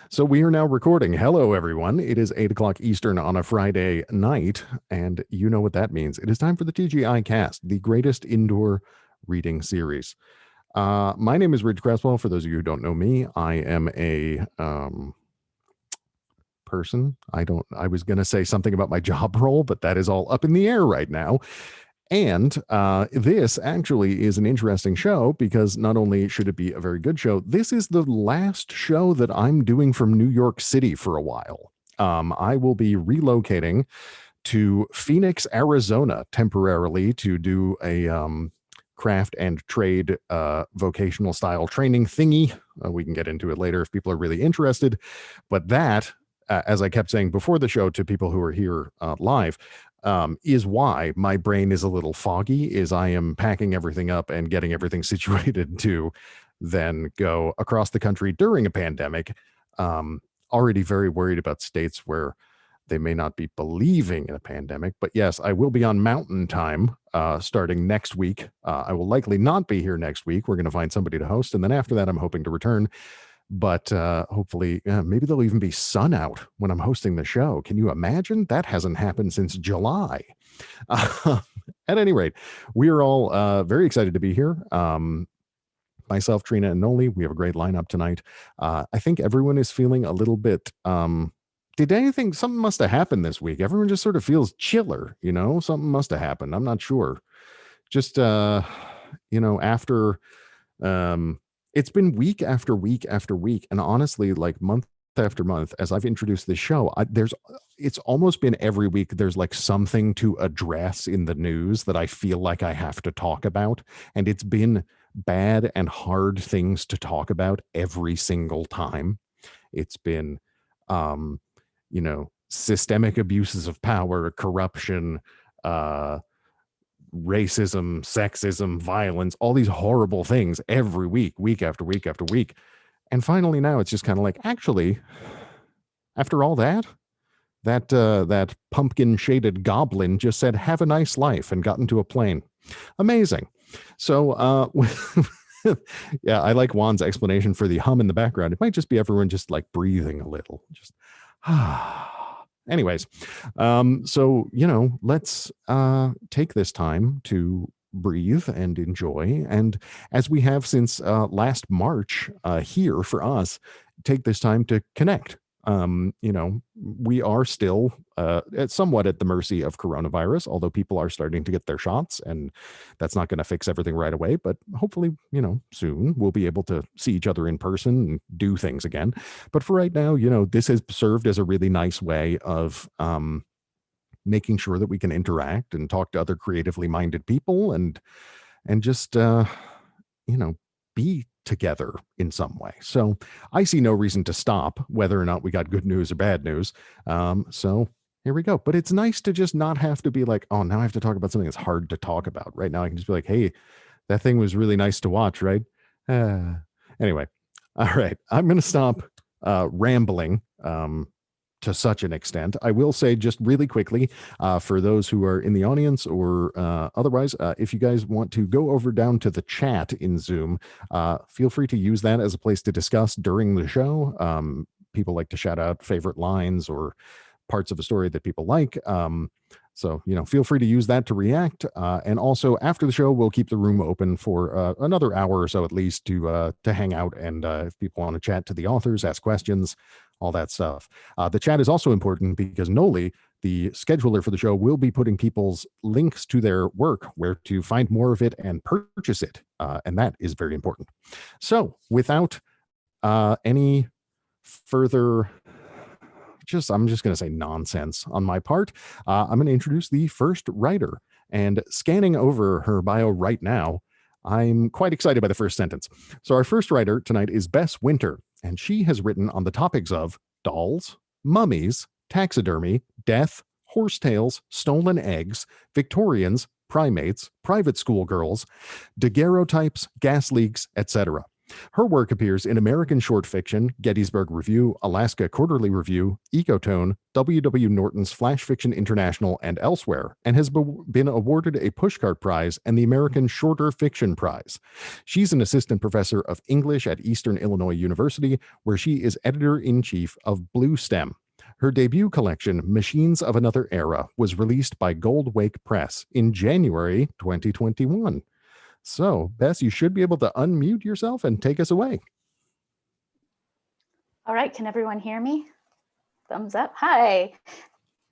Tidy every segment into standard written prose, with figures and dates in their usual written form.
So we are now recording. Hello, everyone. It is 8 o'clock Eastern on a Friday night, and you know what that means. It is time for the TGI cast, the greatest indoor reading series. My name is Rich Cresswell. For those of you who don't know me, I am a person. I was going to say something about my job role, but that is all up in the air right now. And this actually is an interesting show because not only should it be a very good show, this is the last show that I'm doing from New York City for a while. I will be relocating to Phoenix, Arizona temporarily to do a craft and trade vocational style training thingy. We can get into it later if people are really interested. But that, as I kept saying before the show to people who are here live, is why my brain is a little foggy, is I am packing everything up and getting everything situated to then go across the country during a pandemic. Already very worried about states where they may not be believing in a pandemic. But yes, I will be on mountain time starting next week. I will likely not be here next week. We're going to find somebody to host. And then after that, I'm hoping to return. But hopefully, maybe there'll even be sun out when I'm hosting the show. Can you imagine? That hasn't happened since July. At any rate, we are all very excited to be here. Myself, Trina, and Noli, we have a great lineup tonight. I think everyone is feeling a little bit... something must have happened this week. Everyone just sort of feels chiller, something must have happened. I'm not sure. Just, after... it's been week after week after week, and honestly, like month after month, as I've introduced this show, it's almost been every week there's like something to address in the news that I feel like I have to talk about, and it's been bad and hard things to talk about every single time. It's been, systemic abuses of power, corruption, racism, sexism, violence, all these horrible things every week, week after week after week. And finally now it's just kind of like, actually, after all that pumpkin shaded goblin just said, have a nice life, and got into a plane. Amazing. So, yeah, I like Juan's explanation for the hum in the background. It might just be everyone just like breathing a little, just, anyways, so, let's take this time to breathe and enjoy. And as we have since last March here for us, take this time to connect. We are still somewhat at the mercy of coronavirus, although people are starting to get their shots, and that's not going to fix everything right away. But hopefully, soon we'll be able to see each other in person and do things again. But for right now, this has served as a really nice way of making sure that we can interact and talk to other creatively minded people and just, be together in some way. So I see no reason to stop, whether or not we got good news or bad news. So here we go. But it's nice to just not have to be like, oh, now I have to talk about something that's hard to talk about. Right now I can just be like, hey, that thing was really nice to watch, right? Anyway, all right. I'm going to stop rambling to such an extent. I will say just really quickly, for those who are in the audience or otherwise, if you guys want to go over down to the chat in Zoom, feel free to use that as a place to discuss during the show. People like to shout out favorite lines or parts of a story that people like. So, feel free to use that to react. And also after the show, we'll keep the room open for another hour or so at least to hang out. And if people want to chat to the authors, ask questions, all that stuff. The chat is also important because Noli, the scheduler for the show, will be putting people's links to their work, where to find more of it and purchase it. And that is very important. So without any further... I'm just going to say nonsense on my part. I'm going to introduce the first writer, and scanning over her bio right now, I'm quite excited by the first sentence. So our first writer tonight is Bess Winter, and she has written on the topics of dolls, mummies, taxidermy, death, horsetails, stolen eggs, Victorians, primates, private school girls, daguerreotypes, gas leaks, etc. Her work appears in American Short Fiction, Gettysburg Review, Alaska Quarterly Review, Ecotone, W. Norton's Flash Fiction International, and elsewhere, and has been awarded a Pushcart Prize and the American Shorter Fiction Prize. She's an assistant professor of English at Eastern Illinois University, where she is editor-in-chief of Bluestem. Her debut collection, Machines of Another Era, was released by Gold Wake Press in January 2021. So, Bess, you should be able to unmute yourself and take us away. All right, can everyone hear me? Thumbs up. Hi.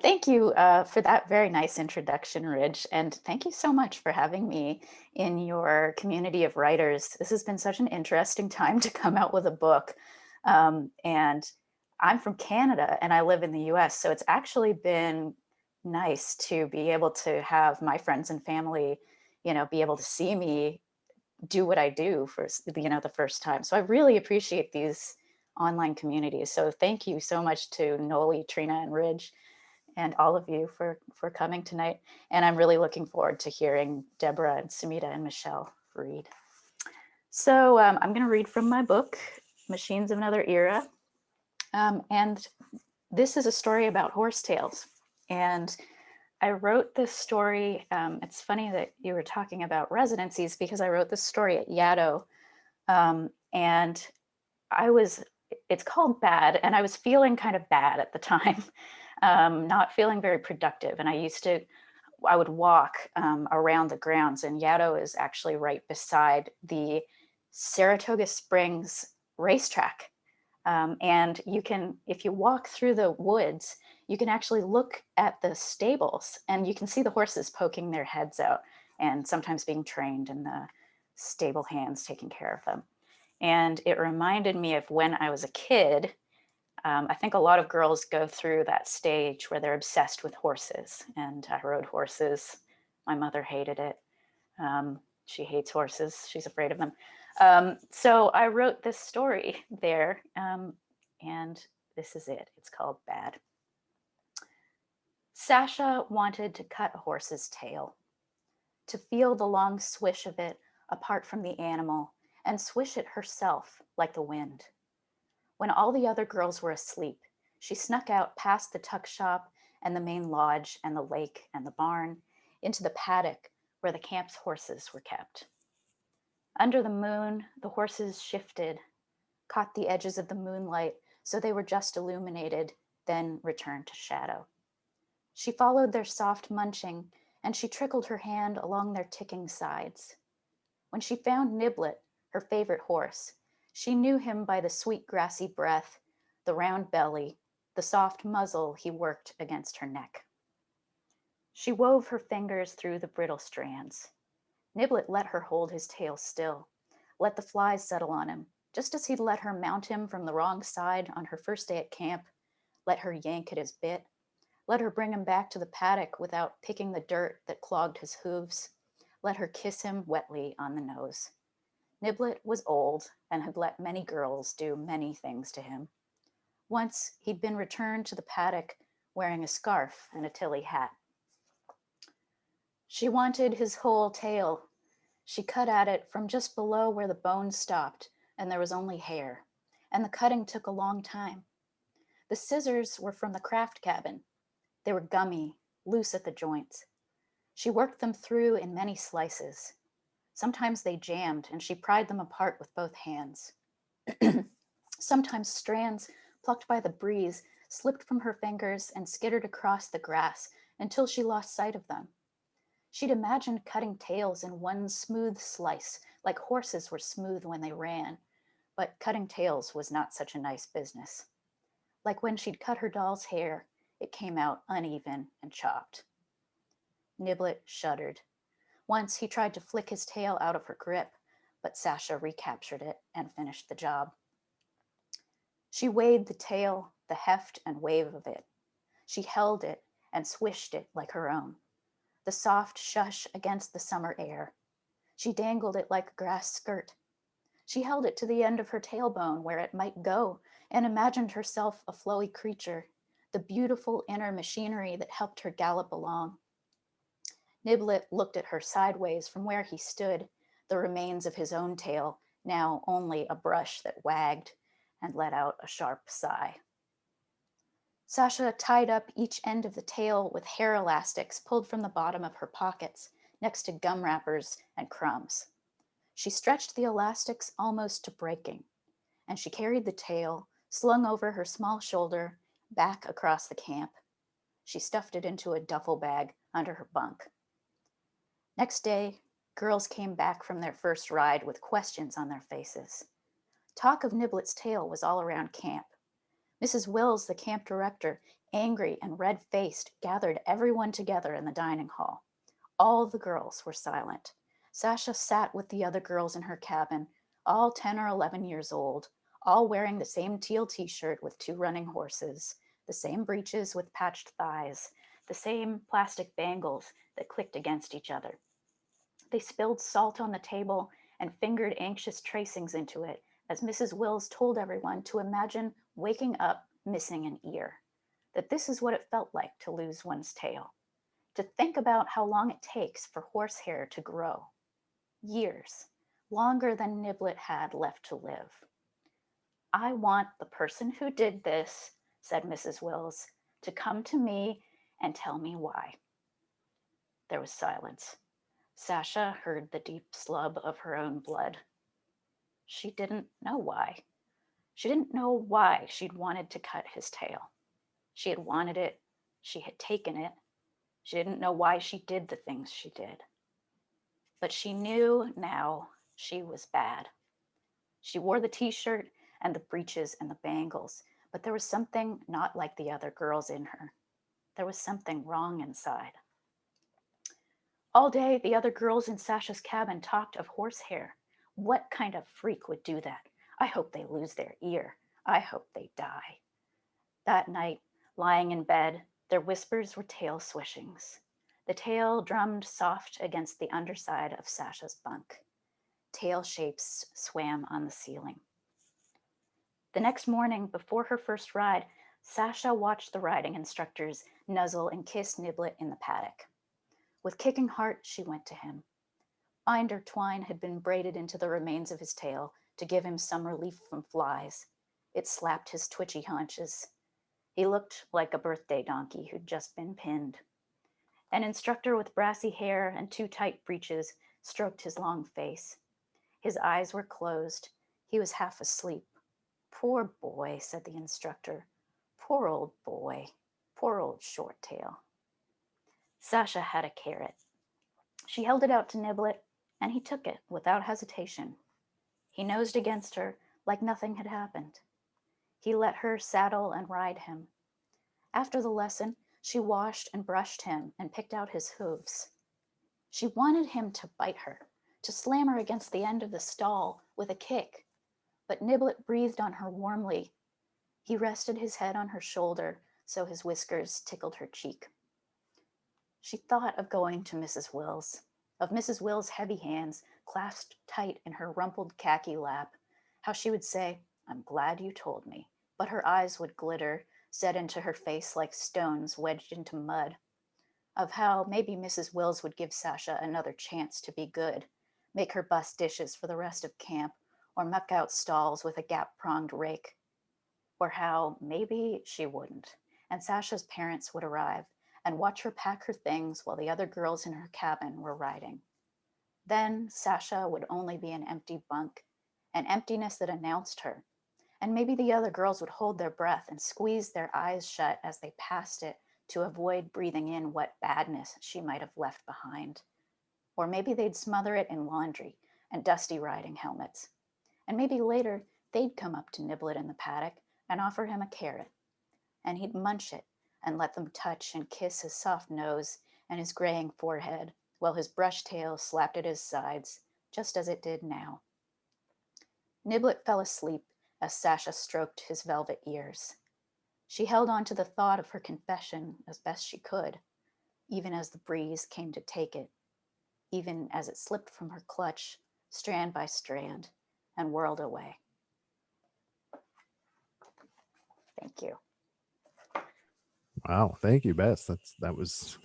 Thank you for that very nice introduction, Ridge. And thank you so much for having me in your community of writers. This has been such an interesting time to come out with a book. And I'm from Canada and I live in the US. So it's actually been nice to be able to have my friends and family, be able to see me do what I do for, the first time. So I really appreciate these online communities. So thank you so much to Noli, Trina, and Ridge, and all of you for coming tonight. And I'm really looking forward to hearing Deborah and Sumita and Michelle read. So I'm going to read from my book, Machines of Another Era. And this is a story about horsetails. And I wrote this story. It's funny that you were talking about residencies because I wrote this story at Yaddo. And it's called Bad. And I was feeling kind of bad at the time, not feeling very productive. And I would walk around the grounds, and Yaddo is actually right beside the Saratoga Springs racetrack. And if you walk through the woods, you can actually look at the stables and you can see the horses poking their heads out and sometimes being trained and the stable hands taking care of them. And it reminded me of when I was a kid. I think a lot of girls go through that stage where they're obsessed with horses, and I rode horses. My mother hated it. She hates horses. She's afraid of them. So I wrote this story there, and this is it. It's called Bad. Sasha wanted to cut a horse's tail, to feel the long swish of it apart from the animal and swish it herself like the wind. When all the other girls were asleep, she snuck out past the tuck shop and the main lodge and the lake and the barn into the paddock where the camp's horses were kept. Under the moon, the horses shifted, caught the edges of the moonlight so they were just illuminated, then returned to shadow. She followed their soft munching, and she trickled her hand along their ticking sides. When she found Niblet, her favorite horse, she knew him by the sweet grassy breath, the round belly, the soft muzzle he worked against her neck. She wove her fingers through the brittle strands. Niblet let her hold his tail still, let the flies settle on him, just as he'd let her mount him from the wrong side on her first day at camp, let her yank at his bit, let her bring him back to the paddock without picking the dirt that clogged his hooves, let her kiss him wetly on the nose. Niblet was old and had let many girls do many things to him. Once he'd been returned to the paddock wearing a scarf and a Tilly hat. She wanted his whole tail. She cut at it from just below where the bones stopped and there was only hair, and the cutting took a long time. The scissors were from the craft cabin. They were gummy, loose at the joints. She worked them through in many slices. Sometimes they jammed and she pried them apart with both hands. Sometimes strands plucked by the breeze slipped from her fingers and skittered across the grass until she lost sight of them. She'd imagined cutting tails in one smooth slice, like horses were smooth when they ran, but cutting tails was not such a nice business. Like when she'd cut her doll's hair, it came out uneven and chopped. Niblet shuddered. Once he tried to flick his tail out of her grip, but Sasha recaptured it and finished the job. She weighed the tail, the heft and wave of it. She held it and swished it like her own, the soft shush against the summer air. She dangled it like a grass skirt. She held it to the end of her tailbone where it might go and imagined herself a flowy creature, the beautiful inner machinery that helped her gallop along. Niblet looked at her sideways from where he stood, the remains of his own tail now only a brush that wagged and let out a sharp sigh. Sasha tied up each end of the tail with hair elastics pulled from the bottom of her pockets next to gum wrappers and crumbs. She stretched the elastics almost to breaking, and she carried the tail, slung over her small shoulder, back across the camp. She stuffed it into a duffel bag under her bunk. Next day, girls came back from their first ride with questions on their faces. Talk of Niblet's tail was all around camp. Mrs. Wills, the camp director, angry and red-faced, gathered everyone together in the dining hall. All the girls were silent. Sasha sat with the other girls in her cabin, all 10 or 11 years old, all wearing the same teal t-shirt with 2 running horses, the same breeches with patched thighs, the same plastic bangles that clicked against each other. They spilled salt on the table and fingered anxious tracings into it as Mrs. Wills told everyone to imagine waking up missing an ear, that this is what it felt like to lose one's tail, to think about how long it takes for horsehair to grow. Years, longer than Niblet had left to live. I want the person who did this, said Mrs. Wills, to come to me and tell me why. There was silence. Sasha heard the deep slub of her own blood. She didn't know why. She didn't know why she'd wanted to cut his tail. She had wanted it. She had taken it. She didn't know why she did the things she did. But she knew now she was bad. She wore the t-shirt and the breeches and the bangles, but there was something not like the other girls in her. There was something wrong inside. All day, the other girls in Sasha's cabin talked of horsehair. What kind of freak would do that? I hope they lose their ear. I hope they die. That night, lying in bed, their whispers were tail swishings. The tail drummed soft against the underside of Sasha's bunk. Tail shapes swam on the ceiling. The next morning, before her first ride, Sasha watched the riding instructors nuzzle and kiss Niblet in the paddock. With kicking heart, she went to him. Binder twine had been braided into the remains of his tail to give him some relief from flies. It slapped his twitchy haunches. He looked like a birthday donkey who'd just been pinned. An instructor with brassy hair and 2 tight breeches stroked his long face. His eyes were closed. He was half asleep. Poor boy, said the instructor. Poor old boy. Poor old short tail. Sasha had a carrot. She held it out to Niblet, and he took it without hesitation. He nosed against her like nothing had happened. He let her saddle and ride him. After the lesson, she washed and brushed him and picked out his hooves. She wanted him to bite her, to slam her against the end of the stall with a kick, but Niblet breathed on her warmly. He rested his head on her shoulder so his whiskers tickled her cheek. She thought of going to Mrs. Wills, of Mrs. Wills' heavy hands clasped tight in her rumpled khaki lap, how she would say, "I'm glad you told me," but her eyes would glitter, set into her face like stones wedged into mud. Of how maybe Mrs. Wills would give Sasha another chance to be good, make her bust dishes for the rest of camp, or muck out stalls with a gap-pronged rake. Or how maybe she wouldn't, and Sasha's parents would arrive and watch her pack her things while the other girls in her cabin were riding. Then Sasha would only be an empty bunk, an emptiness that announced her, and maybe the other girls would hold their breath and squeeze their eyes shut as they passed it to avoid breathing in what badness she might have left behind. Or maybe they'd smother it in laundry and dusty riding helmets. And maybe later they'd come up to Niblet in the paddock and offer him a carrot, and he'd munch it and let them touch and kiss his soft nose and his graying forehead while his brush tail slapped at his sides, just as it did now. Niblet fell asleep as Sasha stroked his velvet ears. She held on to the thought of her confession as best she could, even as the breeze came to take it, even as it slipped from her clutch, strand by strand, and whirled away. Thank you. Wow, thank you, Bess. That was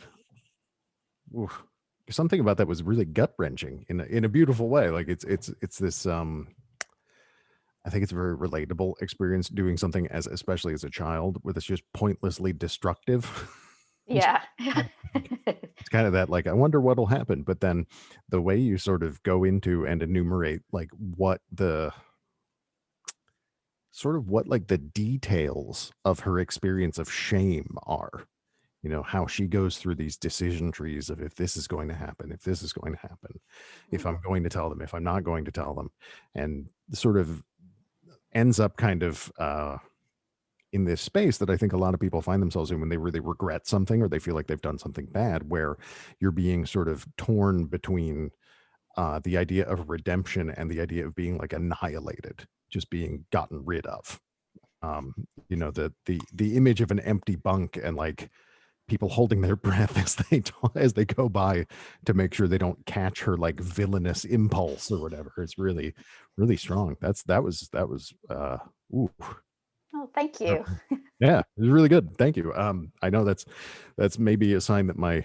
oof. Something about that was really gut wrenching in a beautiful way. Like it's this I think it's a very relatable experience doing something as, especially as a child, where it's just pointlessly destructive. It's Yeah. it's kind of that, like, I wonder what'll happen. But then the way you sort of go into and enumerate like what like the details of her experience of shame are, how she goes through these decision trees of if this is going to happen, if this is going to happen, if Mhm. I'm going to tell them, if I'm not going to tell them, and sort of ends up kind of in this space that I think a lot of people find themselves in when they really regret something or they feel like they've done something bad, where you're being sort of torn between the idea of redemption and the idea of being like annihilated, just being gotten rid of. Um, the image of an empty bunk and like people holding their breath as they go by to make sure they don't catch her like villainous impulse or whatever. It's really, really strong. That was ooh. Oh, thank you. Yeah, it was really good. Thank you. I know that's maybe a sign that my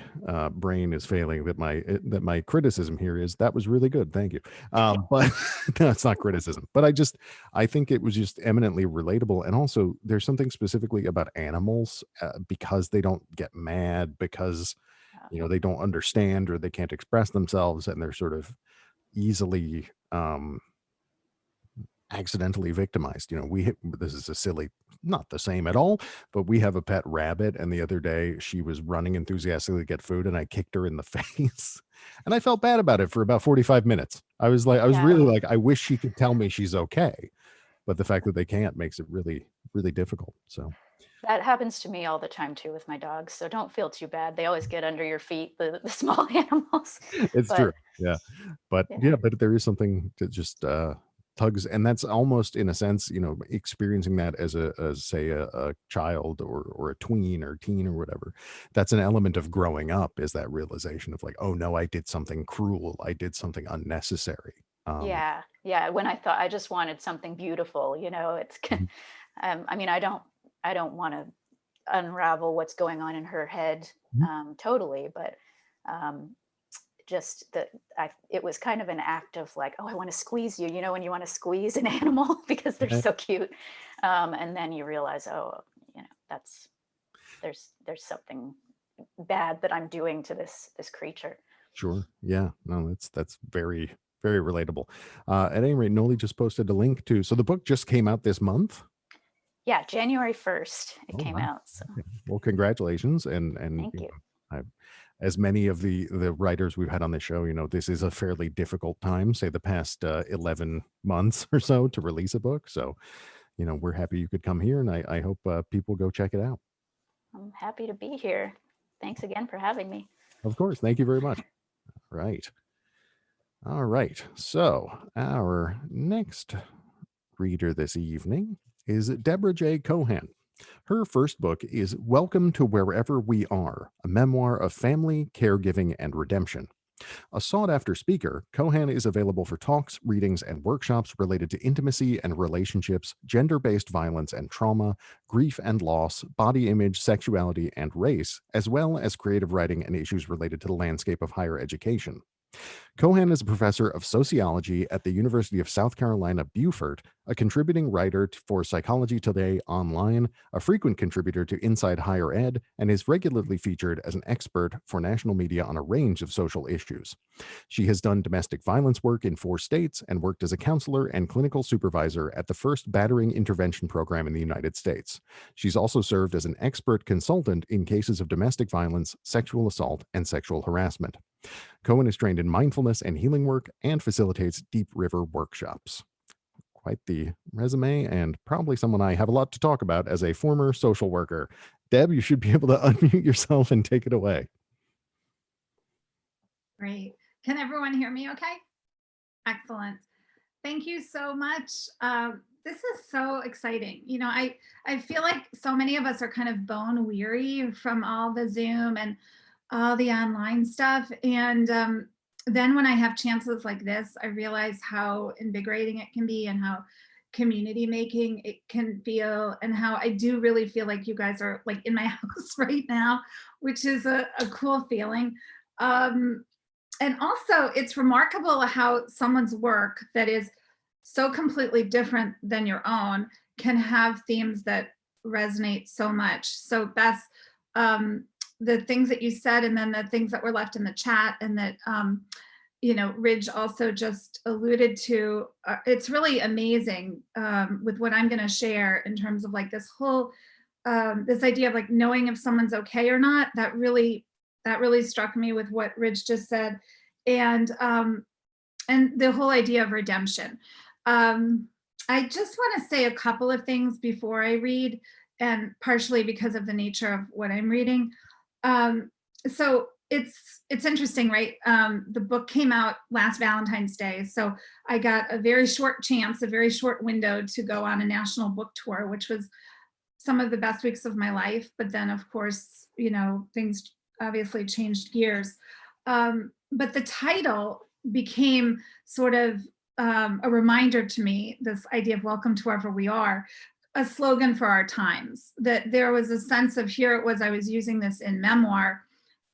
brain is failing. That my criticism here is that was really good. Thank you. But no, it's not criticism. But I think it was just eminently relatable, and also there's something specifically about animals because they don't get mad because they don't understand or they can't express themselves, and they're sort of easily accidentally victimized. This is a silly, not the same at all, but we have a pet rabbit, and the other day she was running enthusiastically to get food, and I kicked her in the face, and I felt bad about it for about 45 minutes. I was Yeah. really like, I wish she could tell me she's okay, but the fact that they can't makes it really, really difficult. So That happens to me all the time too with my dogs. So don't feel too bad. They always get under your feet, the small animals. it's true. But Yeah. But yeah. yeah, but there is something that just tugs, and that's almost in a sense, experiencing that as say a child or a tween or teen or whatever. That's an element of growing up, is that realization of like, oh no, I did something cruel. I did something unnecessary. Yeah. Yeah. When I thought I just wanted something beautiful, it's Mhm. I mean, I don't want to unravel what's going on in her head Mhm. totally, but um just that it was kind of an act of like, oh, I want to squeeze you, when you want to squeeze an animal because they're Yeah, so cute. And then you realize, oh, that's there's something bad that I'm doing to this creature. sure. Yeah. No, that's very, very relatable. At any rate, Noli just posted a link to, so the book just came out this month. Yeah, January 1st it Oh came wow. out. So Okay. Well, congratulations. And thank you. I, as many of the writers we've had on the show, this is a fairly difficult time, say the past 11 months or so, to release a book. So, we're happy you could come here, and I hope people go check it out. I'm happy to be here. Thanks again for having me. Of course. Thank you very much. Right. All right. So, our next reader this evening is Deborah J. Cohan. Her first book is Welcome to Wherever We Are, a memoir of family, caregiving, and redemption. A sought after speaker, Cohan is available for talks, readings, and workshops related to intimacy and relationships, gender based violence and trauma, grief and loss, body image, sexuality, and race, as well as creative writing and issues related to the landscape of higher education. Cohan is a professor of sociology at the University of South Carolina, Beaufort, a contributing writer for Psychology Today Online, a frequent contributor to Inside Higher Ed, and is regularly featured as an expert for national media on a range of social issues. She has done domestic violence work in 4 states and worked as a counselor and clinical supervisor at the first battering intervention program in the United States. She's also served as an expert consultant in cases of domestic violence, sexual assault, and sexual harassment. Cohen is trained in mindfulness and healing work and facilitates Deep River workshops. Quite the resume, and probably someone I have a lot to talk about as a former social worker. Deb, you should be able to unmute yourself and take it away. Great. Can everyone hear me okay? Excellent. Thank you so much. This is so exciting. I feel like so many of us are kind of bone weary from all the Zoom and all the online stuff. And then when I have chances like this, I realize how invigorating it can be and how community making it can feel, and how I do really feel like you guys are like in my house right now, which is a cool feeling. Um, and also, it's remarkable how someone's work that is so completely different than your own can have themes that resonate so much. So Bess, the things that you said, and then the things that were left in the chat, and that Ridge also just alluded to, it's really amazing with what I'm going to share in terms of like this whole this idea of like knowing if someone's okay or not. That really struck me with what Ridge just said, and the whole idea of redemption. I just want to say a couple of things before I read, and partially because of the nature of what I'm reading. So it's interesting, right? The book came out last Valentine's Day, so I got a very short window to go on a national book tour, which was some of the best weeks of my life. But then, of course, things obviously changed gears. But the title became sort of a reminder to me, this idea of welcome to wherever we are, a slogan for our times, that there was a sense of, here it was, I was using this in memoir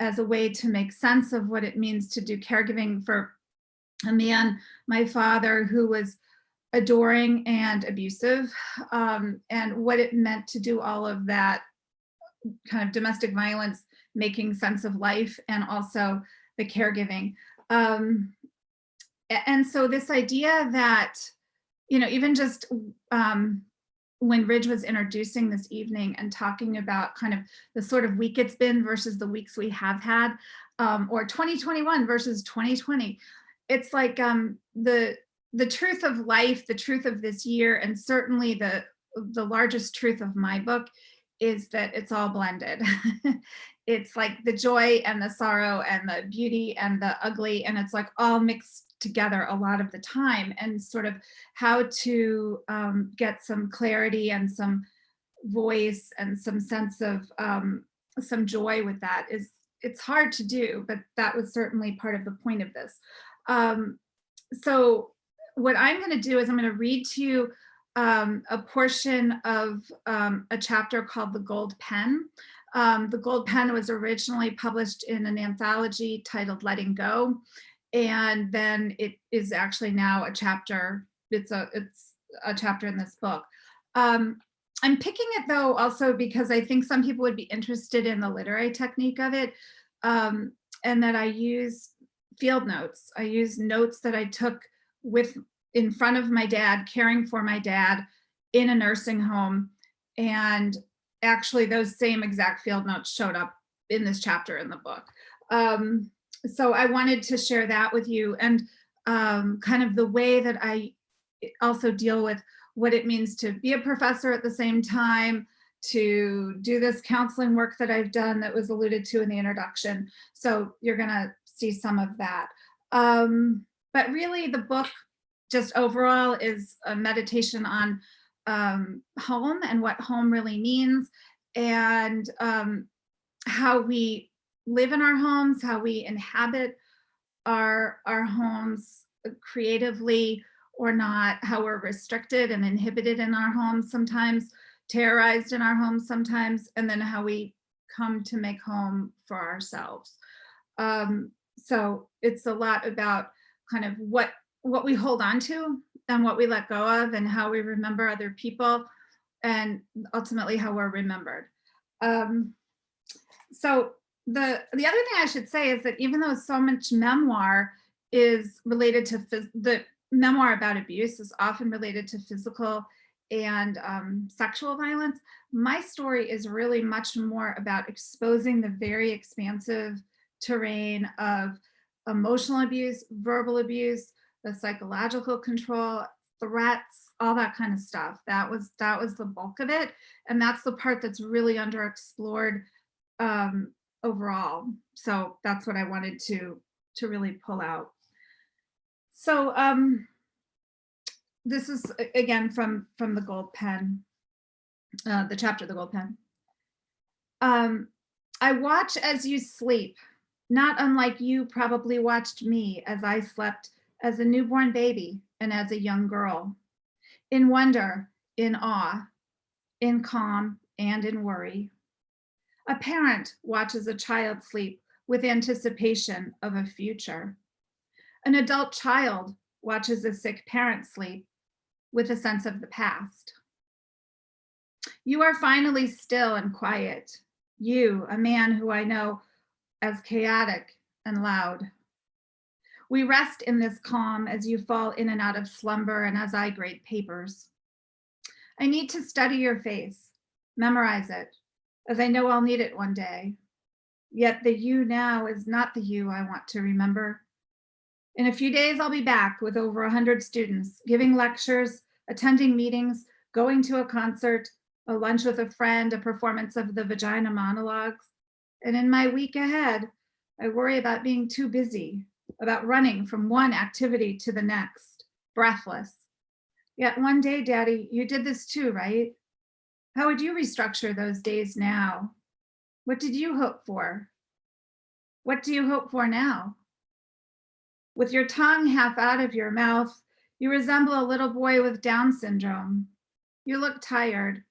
as a way to make sense of what it means to do caregiving for a man, my father, who was adoring and abusive, and what it meant to do all of that kind of domestic violence, making sense of life, and also the caregiving. And so this idea that, even just when Ridge was introducing this evening and talking about kind of the sort of week it's been versus the weeks we have had, or 2021 versus 2020, it's like the truth of life, the truth of this year, and certainly the largest truth of my book is that it's all blended. It's like the joy and the sorrow and the beauty and the ugly, and it's like all mixed together a lot of the time, and sort of how to get some clarity and some voice and some sense of some joy with that it's hard to do, but that was certainly part of the point of this. So what I'm going to do is I'm going to read to you a portion of a chapter called The Gold Pen. The Gold Pen was originally published in an anthology titled Letting Go, and then it is actually now a chapter. It's a chapter in this book. I'm picking it though also because I think some people would be interested in the literary technique of it, and that I use field notes. I use notes that I took in front of my dad, caring for my dad in a nursing home, and actually those same exact field notes showed up in this chapter in the book. So I wanted to share that with you, and kind of the way that I also deal with what it means to be a professor at the same time, to do this counseling work that I've done that was alluded to in the introduction. So you're gonna see some of that. But really the book just overall is a meditation on home and what home really means, and how we live in our homes, how we inhabit our homes creatively or not, how we're restricted and inhibited in our homes sometimes, terrorized in our homes sometimes, and then how we come to make home for ourselves. So it's a lot about kind of what we hold on to and what we let go of, and how we remember other people, and ultimately how we're remembered. So the other thing I should say is that even though so much memoir is related to the memoir about abuse is often related to physical and sexual violence, my story is really much more about exposing the very expansive terrain of emotional abuse, verbal abuse, the psychological control, threats, all that kind of stuff. That was the bulk of it, and that's the part that's really underexplored overall. So that's what I wanted to really pull out. So this is again from The Gold Pen, the chapter The Gold Pen. I watch as you sleep, not unlike you probably watched me as I slept as a newborn baby and as a young girl, in wonder, in awe, in calm, and in worry. A parent watches a child sleep with anticipation of a future. An adult child watches a sick parent sleep with a sense of the past. You are finally still and quiet. You, a man who I know as chaotic and loud. We rest in this calm as you fall in and out of slumber and as I grade papers. I need to study your face, memorize it, as I know I'll need it one day. Yet the you now is not the you I want to remember. In a few days, I'll be back with over 100 students, giving lectures, attending meetings, going to a concert, a lunch with a friend, a performance of the Vagina Monologues. And in my week ahead, I worry about being too busy, about running from one activity to the next, breathless. Yet one day, Daddy, you did this too, right? How would you restructure those days now? What did you hope for? What do you hope for now? With your tongue half out of your mouth, you resemble a little boy with Down syndrome. You look tired,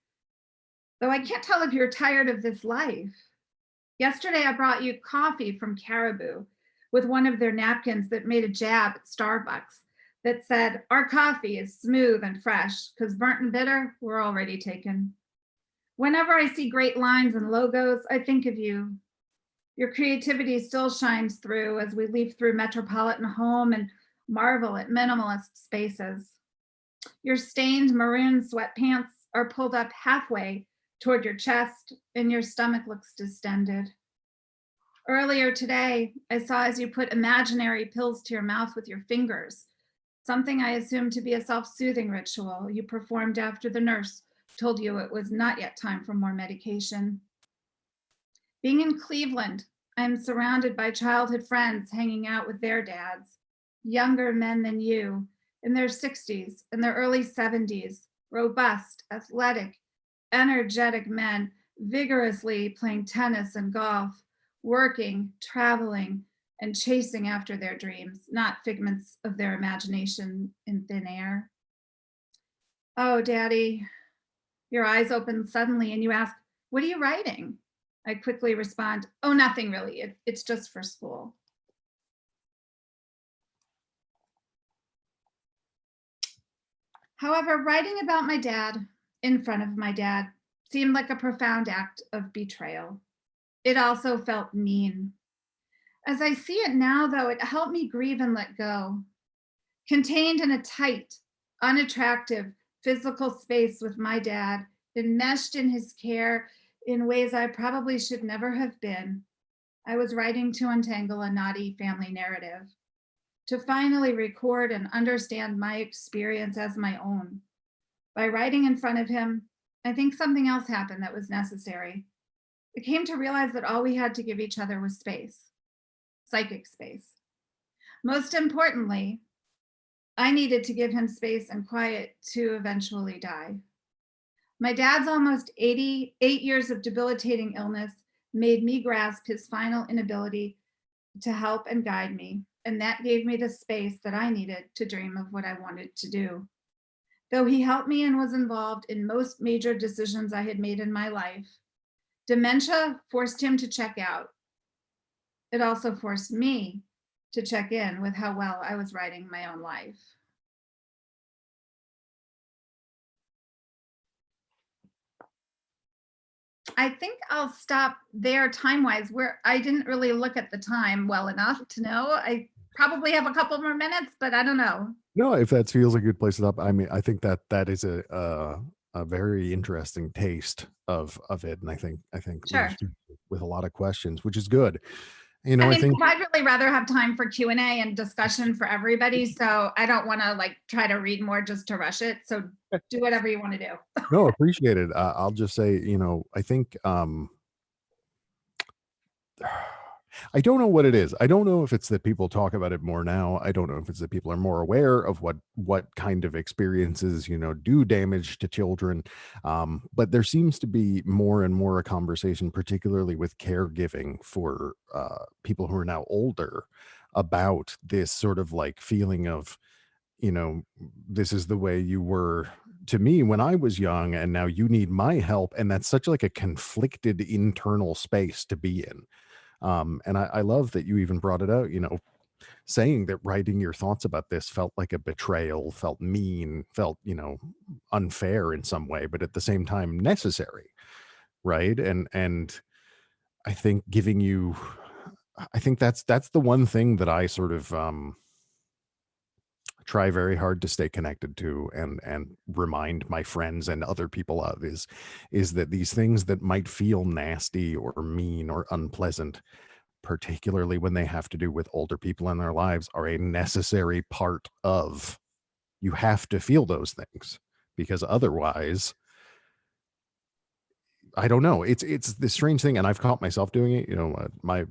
though I can't tell if you're tired of this life. Yesterday, I brought you coffee from Caribou with one of their napkins that made a jab at Starbucks that said, our coffee is smooth and fresh, because burnt and bitter, we're already taken. Whenever I see great lines and logos, I think of you. Your creativity still shines through as we leaf through Metropolitan Home and marvel at minimalist spaces. Your stained maroon sweatpants are pulled up halfway toward your chest and your stomach looks distended. Earlier today, I saw as you put imaginary pills to your mouth with your fingers, something I assumed to be a self-soothing ritual you performed after the nurse told you it was not yet time for more medication. Being in Cleveland, I'm surrounded by childhood friends hanging out with their dads, younger men than you, in their 60s and their early 70s, robust, athletic, energetic men, vigorously playing tennis and golf, working, traveling, and chasing after their dreams, not figments of their imagination in thin air. Oh, Daddy, your eyes open suddenly and you ask, what are you writing? I quickly respond, oh, nothing really, it's just for school. However, writing about my dad in front of my dad seemed like a profound act of betrayal. It also felt mean. As I see it now, though, it helped me grieve and let go. Contained in a tight, unattractive, physical space with my dad, enmeshed in his care in ways I probably should never have been, I was writing to untangle a knotty family narrative, to finally record and understand my experience as my own. By writing in front of him, I think something else happened that was necessary. I came to realize that all we had to give each other was space, psychic space. Most importantly, I needed to give him space and quiet to eventually die. My dad's almost 88 years of debilitating illness made me grasp his final inability to help and guide me, and that gave me the space that I needed to dream of what I wanted to do. Though he helped me and was involved in most major decisions I had made in my life, dementia forced him to check out. It also forced me to check in with how well I was writing my own life. I think I'll stop there time-wise, where I didn't really look at the time well enough to know. I probably have a couple more minutes, but I don't know. No, if that feels a good place to stop, I mean, I think that is a very interesting taste of it, and I think Sure. with a lot of questions, which is good. You I know, I mean, think I'd really rather have time for Q&A and discussion for everybody, so I don't want to like try to read more just to rush it. So do whatever you want to do. no, appreciate it. I'll just say, you know, I think I don't know what it is. I don't know if it's that people talk about it more now. I don't know if it's that people are more aware of what kind of experiences, you know, do damage to children. But there seems to be more and more a conversation, particularly with caregiving for people who are now older, about this sort of like feeling of, you know, this is the way you were to me when I was young, and now you need my help. And that's such like a conflicted internal space to be in. And I love that you even brought it out, you know, saying that writing your thoughts about this felt like a betrayal, felt mean, felt, unfair in some way, but at the same time necessary, right? And I think I think that's the one thing that I sort of try very hard to stay connected to and remind my friends and other people of is that these things that might feel nasty or mean or unpleasant, particularly when they have to do with older people in their lives, are a necessary part of, you have to feel those things, because otherwise, I don't know. It's this strange thing, and I've caught myself doing it. My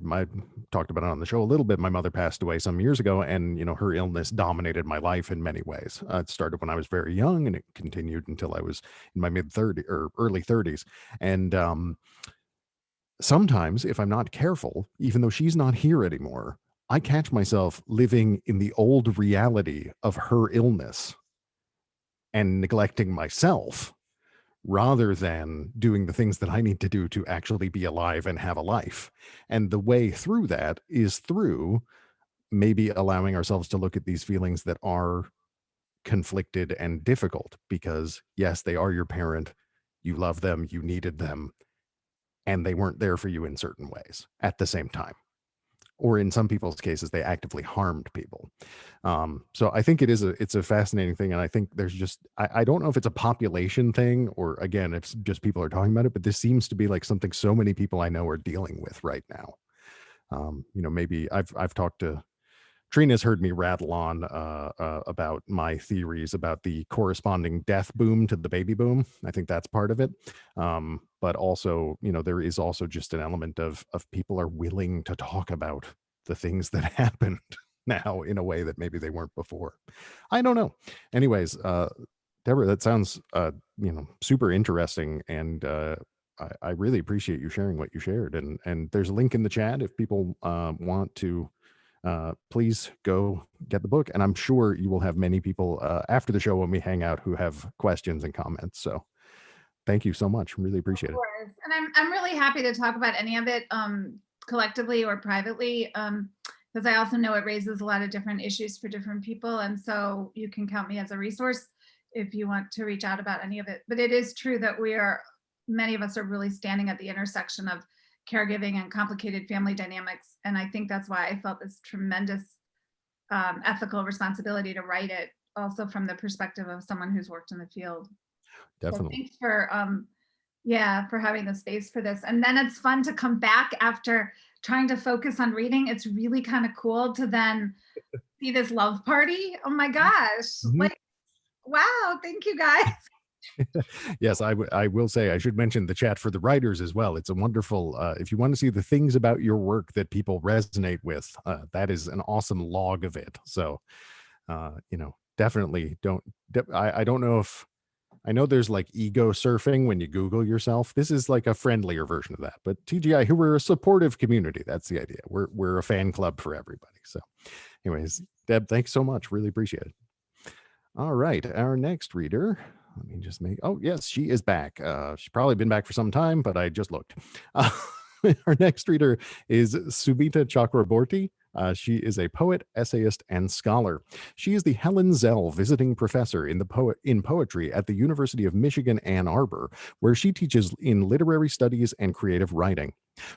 talked about it on the show a little bit. My mother passed away some years ago, and her illness dominated my life in many ways. It started when I was very young, and it continued until I was in my mid-30s or early 30s. And sometimes, if I'm not careful, even though she's not here anymore, I catch myself living in the old reality of her illness and neglecting myself, rather than doing the things that I need to do to actually be alive and have a life. And the way through that is through maybe allowing ourselves to look at these feelings that are conflicted and difficult, because yes, they are your parent, you love them, you needed them, and they weren't there for you in certain ways at the same time. Or in some people's cases, they actively harmed people. So I think it's a fascinating thing. And I think there's just, I don't know if it's a population thing, or again, if just people are talking about it, but this seems to be like something so many people I know are dealing with right now. Maybe I've talked to, Trina's heard me rattle on about my theories about the corresponding death boom to the baby boom. I think that's part of it. But also, there is also just an element of people are willing to talk about the things that happened now in a way that maybe they weren't before. I don't know. Anyways, Deborah, that sounds super interesting, and I really appreciate you sharing what you shared. And there's a link in the chat if people want to. Please go get the book, and I'm sure you will have many people after the show when we hang out who have questions and comments. So thank you so much. Really appreciate it. And I'm really happy to talk about any of it collectively or privately, because I also know it raises a lot of different issues for different people, and so you can count me as a resource if you want to reach out about any of it. But it is true that many of us are really standing at the intersection of caregiving and complicated family dynamics. And I think that's why I felt this tremendous ethical responsibility to write it, also from the perspective of someone who's worked in the field. Definitely. So thanks for having the space for this. And then it's fun to come back after trying to focus on reading. It's really kind of cool to then see this love party. Oh my gosh. Mm-hmm. Like, wow, thank you guys. Yes, I will say, I should mention the chat for the writers as well. It's a wonderful, if you want to see the things about your work that people resonate with, that is an awesome log of it. So, definitely I don't know if, I know there's like ego surfing when you Google yourself. This is like a friendlier version of that, but TGI, who we're a supportive community. That's the idea. We're a fan club for everybody. So anyways, Deb, thanks so much. Really appreciate it. All right. Our next reader, let me just oh yes, she is back. She's probably been back for some time, but I just looked. Our next reader is Sumita Chakraboty. She is a poet, essayist, and scholar. She is the Helen Zell Visiting Professor in Poetry at the University of Michigan, Ann Arbor, where she teaches in literary studies and creative writing.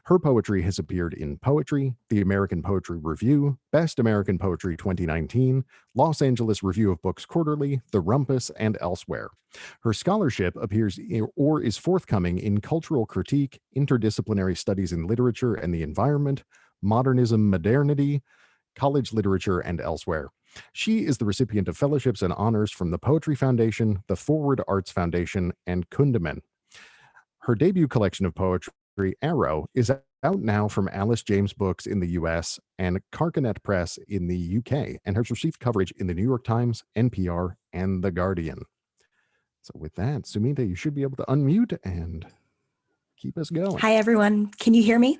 Her poetry has appeared in Poetry, the American Poetry Review, Best American Poetry 2019, Los Angeles Review of Books Quarterly, The Rumpus, and elsewhere. Her scholarship appears or is forthcoming in Cultural Critique, Interdisciplinary Studies in Literature and the Environment, Modernism, Modernity, College Literature, and elsewhere. She is the recipient of fellowships and honors from the Poetry Foundation, the Forward Arts Foundation, and Kundiman. Her debut collection of poetry, Arrow, is out now from Alice James Books in the US and Carcanet Press in the UK, and has received coverage in the New York Times, NPR, and The Guardian. So with that, Sumita, you should be able to unmute and keep us going. Hi, everyone. Can you hear me?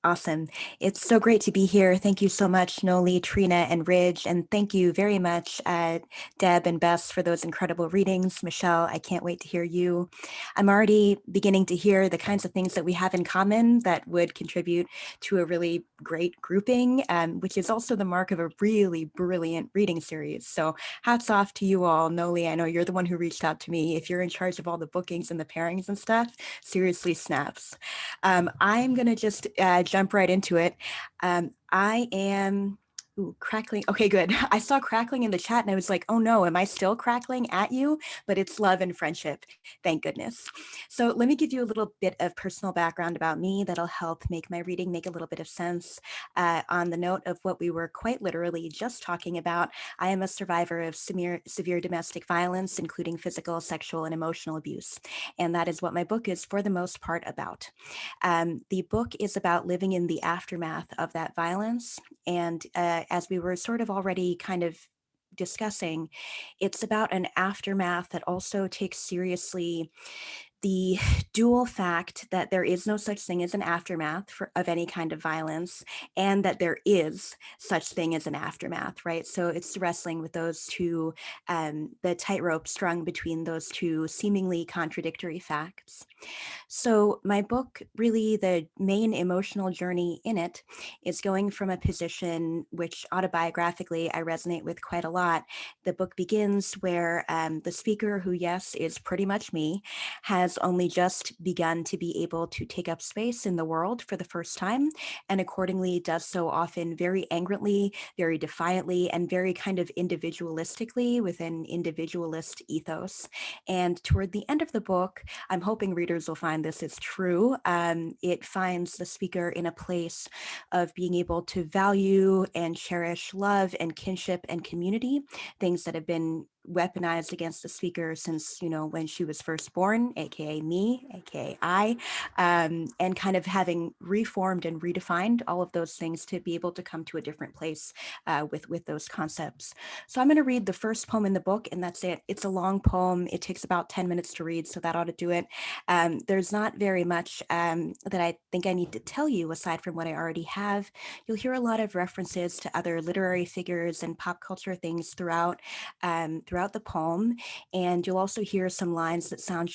Awesome. It's so great to be here. Thank you so much, Noli, Trina, and Ridge. And thank you very much, Deb and Bess, for those incredible readings. Michelle, I can't wait to hear you. I'm already beginning to hear the kinds of things that we have in common that would contribute to a really great grouping, which is also the mark of a really brilliant reading series. So hats off to you all. Noli, I know you're the one who reached out to me. If you're in charge of all the bookings and the pairings and stuff, seriously snaps. I'm going to just jump right into it. I am crackling. Okay, good. I saw crackling in the chat and I was like, oh no, am I still crackling at you? But it's love and friendship. Thank goodness. So let me give you a little bit of personal background about me that'll help make my reading make a little bit of sense. On the note of what we were quite literally just talking about, I am a survivor of severe domestic violence, including physical, sexual, and emotional abuse. And that is what my book is for the most part about. The book is about living in the aftermath of that violence. And as we were sort of already kind of discussing, it's about an aftermath that also takes seriously the dual fact that there is no such thing as an aftermath of any kind of violence, and that there is such thing as an aftermath, right? So it's wrestling with those two, the tightrope strung between those two seemingly contradictory facts. So my book, really the main emotional journey in it, is going from a position which autobiographically I resonate with quite a lot. The book begins where the speaker, who yes, is pretty much me, has only just begun to be able to take up space in the world for the first time, and accordingly does so often very angrily, very defiantly, and very kind of individualistically with an individualist ethos. And toward the end of the book, I'm hoping readers will find this is true. It finds the speaker in a place of being able to value and cherish love and kinship and community, things that have been weaponized against the speaker since, you know, when she was first born, aka me, aka I, and kind of having reformed and redefined all of those things to be able to come to a different place with those concepts. So I'm going to read the first poem in the book, and that's it. It's a long poem. It takes about 10 minutes to read, so that ought to do it. There's not very much that I think I need to tell you aside from what I already have. You'll hear a lot of references to other literary figures and pop culture things throughout the poem, and you'll also hear some lines that sound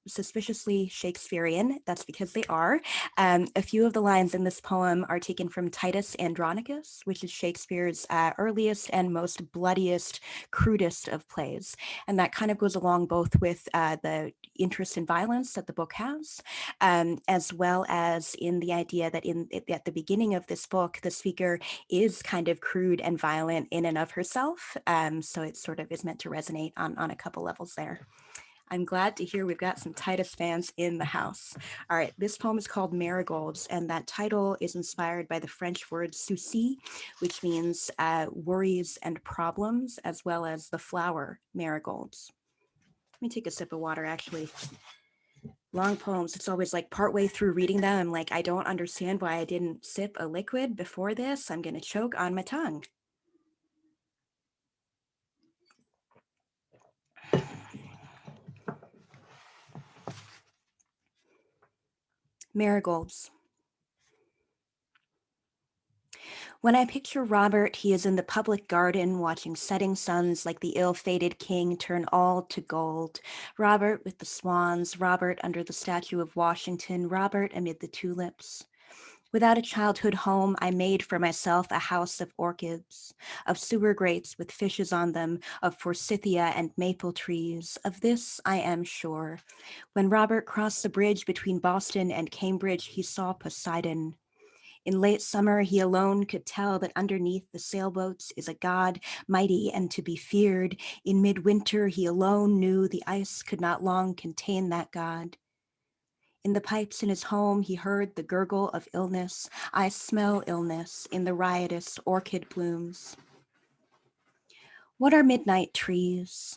suspiciously Shakespearean. That's because they are. A few of the lines in this poem are taken from Titus Andronicus, which is Shakespeare's earliest and most bloodiest, crudest of plays. And that kind of goes along both with the interest in violence that the book has, as well as in the idea that at the beginning of this book, the speaker is kind of crude and violent in and of herself. So it sort of is meant to resonate on a couple levels there. I'm glad to hear we've got some Titus fans in the house. All right, this poem is called Marigolds, and that title is inspired by the French word souci, which means worries and problems, as well as the flower marigolds. Let me take a sip of water, actually. Long poems, it's always like partway through reading them, I'm like, I don't understand why I didn't sip a liquid before this. I'm gonna choke on my tongue. Marigolds. When I picture Robert, he is in the public garden watching setting suns like the ill-fated king turn all to gold. Robert with the swans, Robert under the statue of Washington, Robert amid the tulips. Without a childhood home, I made for myself a house of orchids, of sewer grates with fishes on them, of forsythia and maple trees. Of this I am sure. When Robert crossed the bridge between Boston and Cambridge, he saw Poseidon. In late summer, he alone could tell that underneath the sailboats is a god mighty and to be feared. In midwinter, he alone knew the ice could not long contain that god. In the pipes in his home, he heard the gurgle of illness. I smell illness in the riotous orchid blooms. What are midnight trees?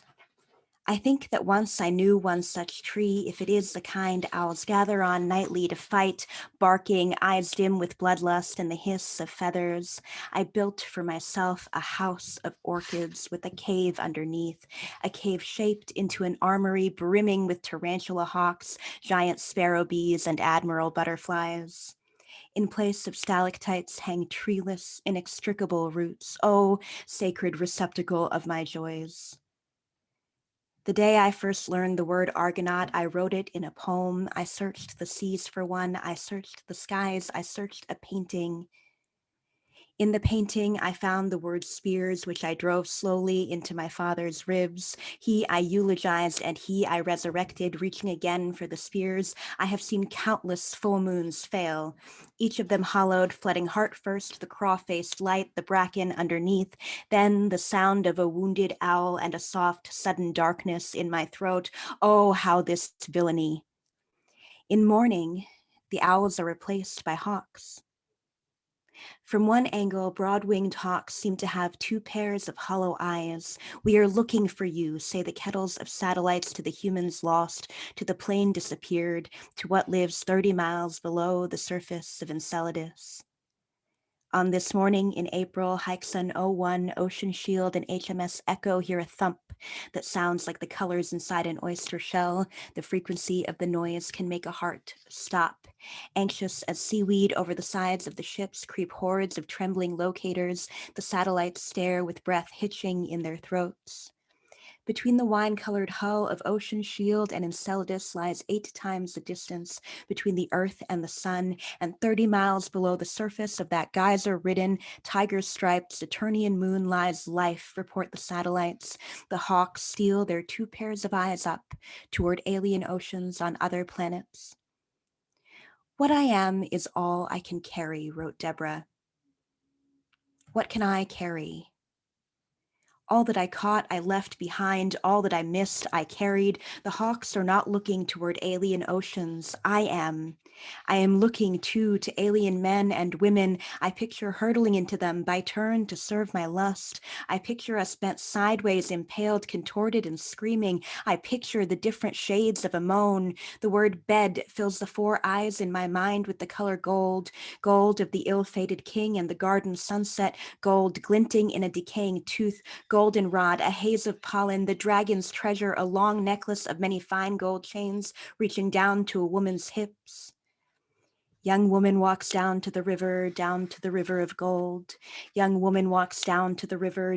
I think that once I knew one such tree, if it is the kind owls gather on nightly to fight, barking, eyes dim with bloodlust and the hiss of feathers. I built for myself a house of orchids with a cave underneath, a cave shaped into an armory brimming with tarantula hawks, giant sparrow bees, and admiral butterflies. In place of stalactites hang treeless, inextricable roots, oh, sacred receptacle of my joys. The day I first learned the word Argonaut, I wrote it in a poem. I searched the seas for one. I searched the skies. I searched a painting. In the painting, I found the word spears, which I drove slowly into my father's ribs. He I eulogized, and he I resurrected, reaching again for the spears. I have seen countless full moons fail, each of them hollowed, flooding heart first, the craw-faced light, the bracken underneath, then the sound of a wounded owl and a soft, sudden darkness in my throat. Oh, how this villainy. In morning, the owls are replaced by hawks. From one angle, broad-winged hawks seem to have two pairs of hollow eyes. We are looking for you, say the kettles of satellites to the humans lost, to the plane disappeared, to what lives 30 miles below the surface of Enceladus. On this morning in April, Hikesun 01, Ocean Shield, and HMS Echo hear a thump that sounds like the colors inside an oyster shell. The frequency of the noise can make a heart stop. Anxious as seaweed over the sides of the ships creep hordes of trembling locators. The satellites stare with breath hitching in their throats. Between the wine-colored hull of Ocean Shield and Enceladus lies 8 times the distance between the Earth and the Sun, and 30 miles below the surface of that geyser-ridden, tiger-striped Saturnian moon lies life, report the satellites. The hawks steal their 2 pairs of eyes up toward alien oceans on other planets. What I am is all I can carry, wrote Deborah. What can I carry? All that I caught, I left behind. All that I missed, I carried. The hawks are not looking toward alien oceans. I am. I am looking, too, to alien men and women. I picture hurtling into them by turn to serve my lust. I picture us bent sideways, impaled, contorted, and screaming. I picture the different shades of a moan. The word bed fills the 4 eyes in my mind with the color gold. Gold of the ill-fated king and the garden sunset. Gold glinting in a decaying tooth. Goldenrod, a haze of pollen, the dragon's treasure, a long necklace of many fine gold chains reaching down to a woman's hips. Young woman walks down to the river of gold. Young woman walks down to the river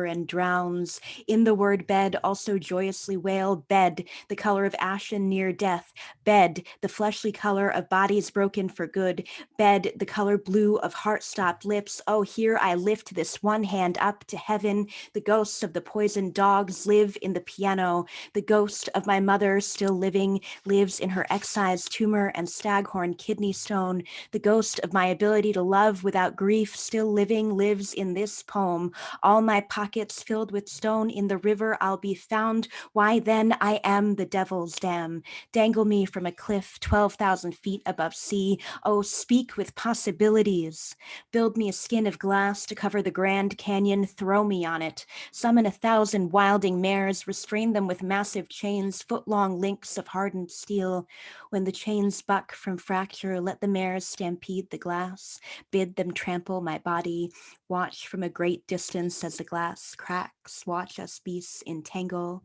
and drowns. In the word bed, also joyously wail, bed, the color of ashen near death. Bed, the fleshly color of bodies broken for good. Bed, the color blue of heart-stopped lips. Oh, here I lift this one hand up to heaven. The ghosts of the poisoned dogs live in the piano. The ghost of my mother, still living, lives in her excised tumor and staghorn kidney stone. The ghost of my ability to love without grief, still living, lives in this poem. All my pockets filled with stone, in the river I'll be found. Why then I am the devil's dam. Dangle me from a cliff 12,000 feet above sea. Oh, speak with possibilities. Build me a skin of glass to cover the Grand Canyon. Throw me on it. Summon 1,000 wilding mares. Restrain them with massive chains, foot-long links of hardened steel. When the chains buck from fracture, let the mares stampede the glass. Bid them trample my body. Watch from a great distance as the glass cracks. Watch us beasts entangle.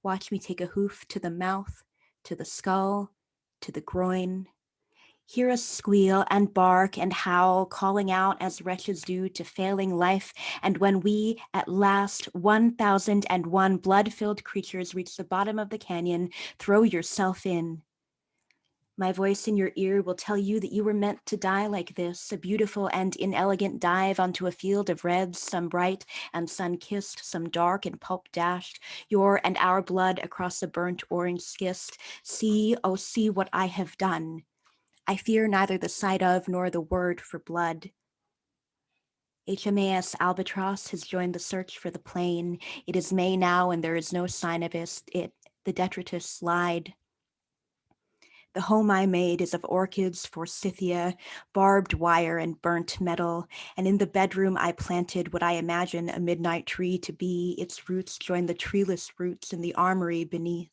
Watch me take a hoof to the mouth, to the skull, to the groin. Hear us squeal and bark and howl, calling out as wretches do to failing life. And when we, at last, 1,001 blood-filled creatures reach the bottom of the canyon, throw yourself in. My voice in your ear will tell you that you were meant to die like this, a beautiful and inelegant dive onto a field of reds, some bright and sun-kissed, some dark and pulp-dashed, your and our blood across a burnt orange schist. See, oh, see what I have done. I fear neither the sight of nor the word for blood. HMAS Albatross has joined the search for the plane. It is May now and there is no sign of it. The detritus lied. The home I made is of orchids, forsythia, barbed wire, and burnt metal, and in the bedroom I planted what I imagine a midnight tree to be. Its roots join the treeless roots in the armory beneath.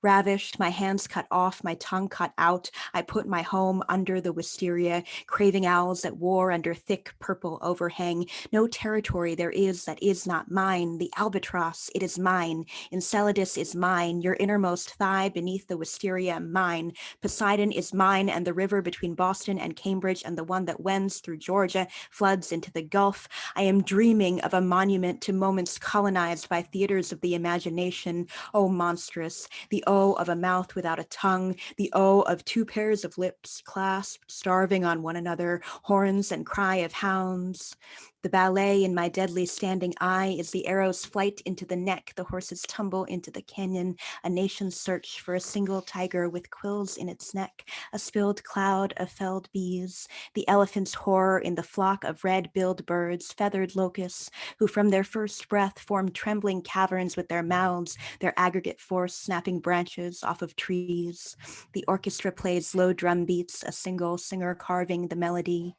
Ravished, my hands cut off, my tongue cut out, I put my home under the wisteria, craving owls at war under thick purple overhang. No territory there is that is not mine. The albatross, it is mine. Enceladus is mine. Your innermost thigh beneath the wisteria, mine. Poseidon is mine, and the river between Boston and Cambridge and the one that wends through Georgia floods into the Gulf. I am dreaming of a monument to moments colonized by theaters of the imagination. Oh, monstrous. The O of a mouth without a tongue, the O of two pairs of lips clasped, starving on one another, horns and cry of hounds. The ballet in my deadly standing eye is the arrow's flight into the neck, the horse's tumble into the canyon, a nation's search for a single tiger with quills in its neck, a spilled cloud of felled bees, the elephant's horror in the flock of red-billed birds, feathered locusts, who from their first breath form trembling caverns with their mouths, their aggregate force snapping branches off of trees. The orchestra plays low drum beats, a single singer carving the melody.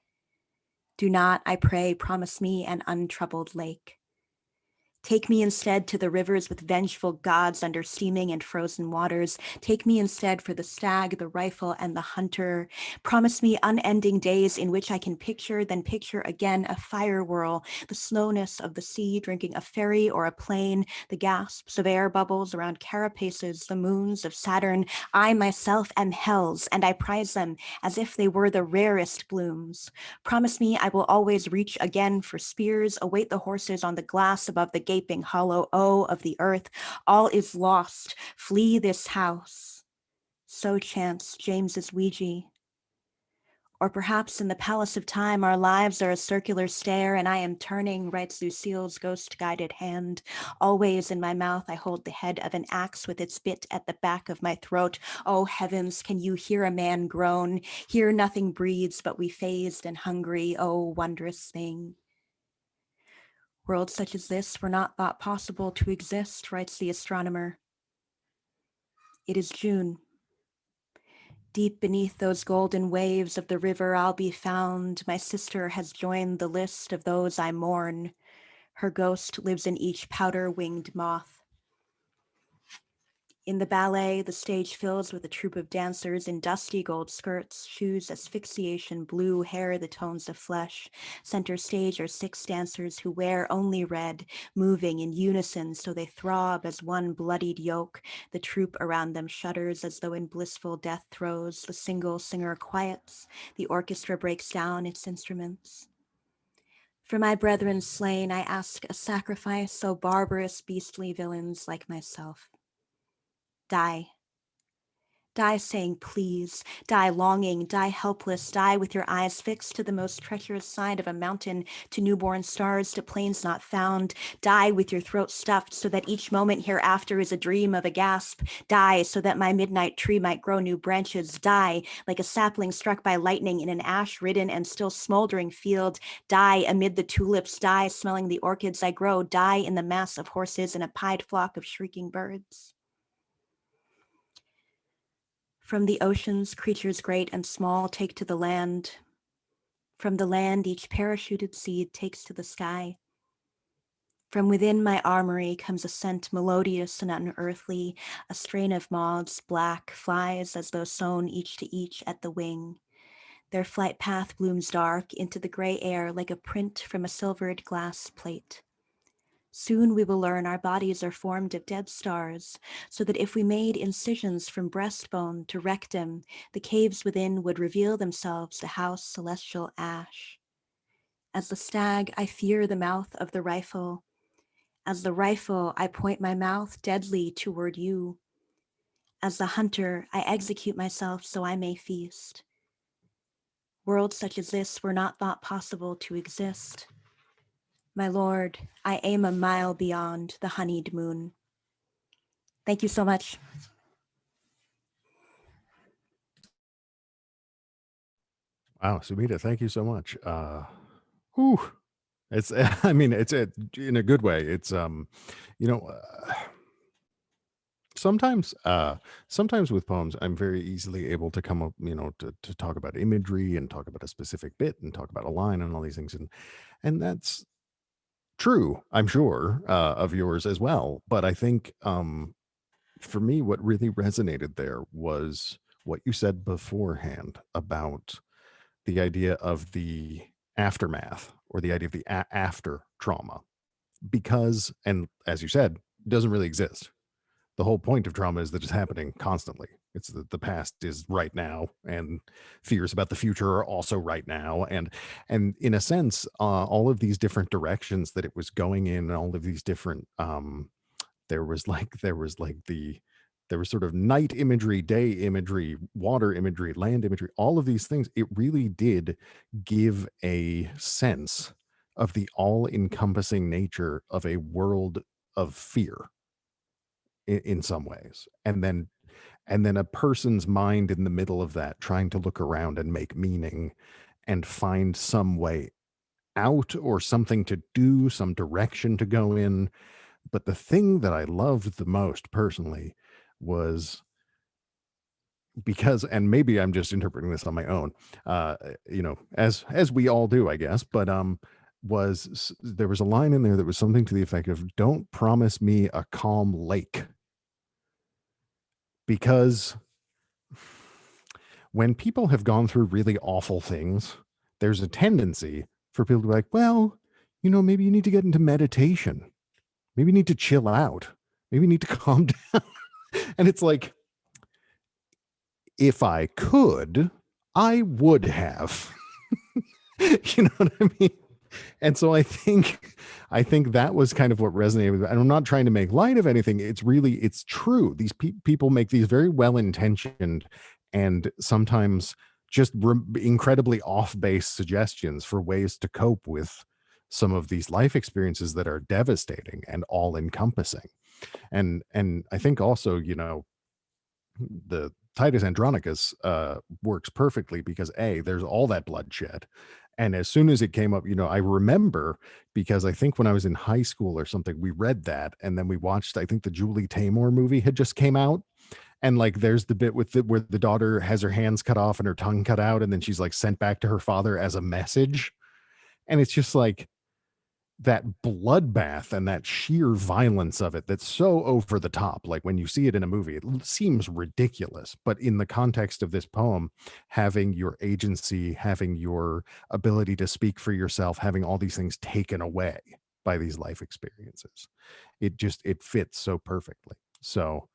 Do not, I pray, promise me an untroubled lake. Take me instead to the rivers with vengeful gods under steaming and frozen waters. Take me instead for the stag, the rifle, and the hunter. Promise me unending days in which I can picture, then picture again a fire whirl, the slowness of the sea drinking a ferry or a plane, the gasps of air bubbles around carapaces, the moons of Saturn. I myself am hell's, and I prize them as if they were the rarest blooms. Promise me I will always reach again for spears, await the horses on the glass above the gaping hollow O of the earth. All is lost. Flee this house. So chants James's Ouija. Or perhaps in the palace of time, our lives are a circular stare, and I am turning, writes Lucille's ghost-guided hand. Always in my mouth I hold the head of an axe with its bit at the back of my throat. Oh heavens, can you hear a man groan? Here nothing breathes but we phased and hungry. Oh wondrous thing. Worlds such as this were not thought possible to exist, writes the astronomer. It is June. Deep beneath those golden waves of the river I'll be found. My sister has joined the list of those I mourn. Her ghost lives in each powder-winged moth. In the ballet, the stage fills with a troupe of dancers in dusty gold skirts, shoes asphyxiation blue, hair the tones of flesh. Center stage are 6 dancers who wear only red, moving in unison so they throb as one bloodied yoke. The troupe around them shudders as though in blissful death throes. The single singer quiets. The orchestra breaks down its instruments. For my brethren slain, I ask a sacrifice, so barbarous, beastly villains like myself. Die. Die saying please, die longing, die helpless, die with your eyes fixed to the most treacherous side of a mountain, to newborn stars, to plains not found. Die with your throat stuffed so that each moment hereafter is a dream of a gasp. Die so that my midnight tree might grow new branches. Die like a sapling struck by lightning in an ash-ridden and still smoldering field. Die amid the tulips, die smelling the orchids I grow. Die in the mass of horses and a pied flock of shrieking birds. From the oceans, creatures great and small take to the land. From the land, each parachuted seed takes to the sky. From within my armory comes a scent melodious and unearthly, a strain of moths, black, flies as though sewn each to each at the wing. Their flight path blooms dark into the gray air like a print from a silvered glass plate. Soon we will learn our bodies are formed of dead stars, so that if we made incisions from breastbone to rectum, the caves within would reveal themselves to house celestial ash. As the stag, I fear the mouth of the rifle. As the rifle, I point my mouth deadly toward you. As the hunter, I execute myself so I may feast. Worlds such as this were not thought possible to exist. My lord, I aim a mile beyond the honeyed moon. Thank you so much. Wow, Sumita, thank you so much. Whew. It's, I mean, it's in a good way. It's, you know, sometimes with poems, I'm very easily able to come up, to talk about imagery and talk about a specific bit and talk about a line and all these things. And that's true, I'm sure, of yours as well. But I think, for me, what really resonated there was what you said beforehand about the idea of the aftermath, or the idea of the after trauma, because, and as you said, it doesn't really exist. The whole point of trauma is that it's happening constantly. It's that the past is right now, and fears about the future are also right now. And in a sense, all of these different directions that it was going in, and all of these different, there was sort of night imagery, day imagery, water imagery, land imagery, all of these things. It really did give a sense of the all-encompassing nature of a world of fear in some ways. And then a person's mind in the middle of that, trying to look around and make meaning and find some way out, or something to do, some direction to go in. But the thing that I loved the most personally was, because, and maybe I'm just interpreting this on my own, as we all do, I guess, but there was a line in there that was something to the effect of, "Don't promise me a calm lake." Because when people have gone through really awful things, there's a tendency for people to be like, well, maybe you need to get into meditation. Maybe you need to chill out. Maybe you need to calm down. And it's like, if I could, I would have. You know what I mean? And so I think that was kind of what resonated with me. And I'm not trying to make light of anything. It's true. These people make these very well-intentioned and sometimes just incredibly off-base suggestions for ways to cope with some of these life experiences that are devastating and all-encompassing. And I think also, the Titus Andronicus works perfectly because there's all that bloodshed. And as soon as it came up, I remember, because I think when I was in high school or something, we read that, and then we watched, I think the Julie Taymor movie had just came out. And like, there's the bit where the daughter has her hands cut off and her tongue cut out, and then she's like sent back to her father as a message. And it's just like that bloodbath and that sheer violence of it that's so over the top. Like, when you see it in a movie, it seems ridiculous, but in the context of this poem, having your agency, having your ability to speak for yourself, having all these things taken away by these life experiences, it fits so perfectly. So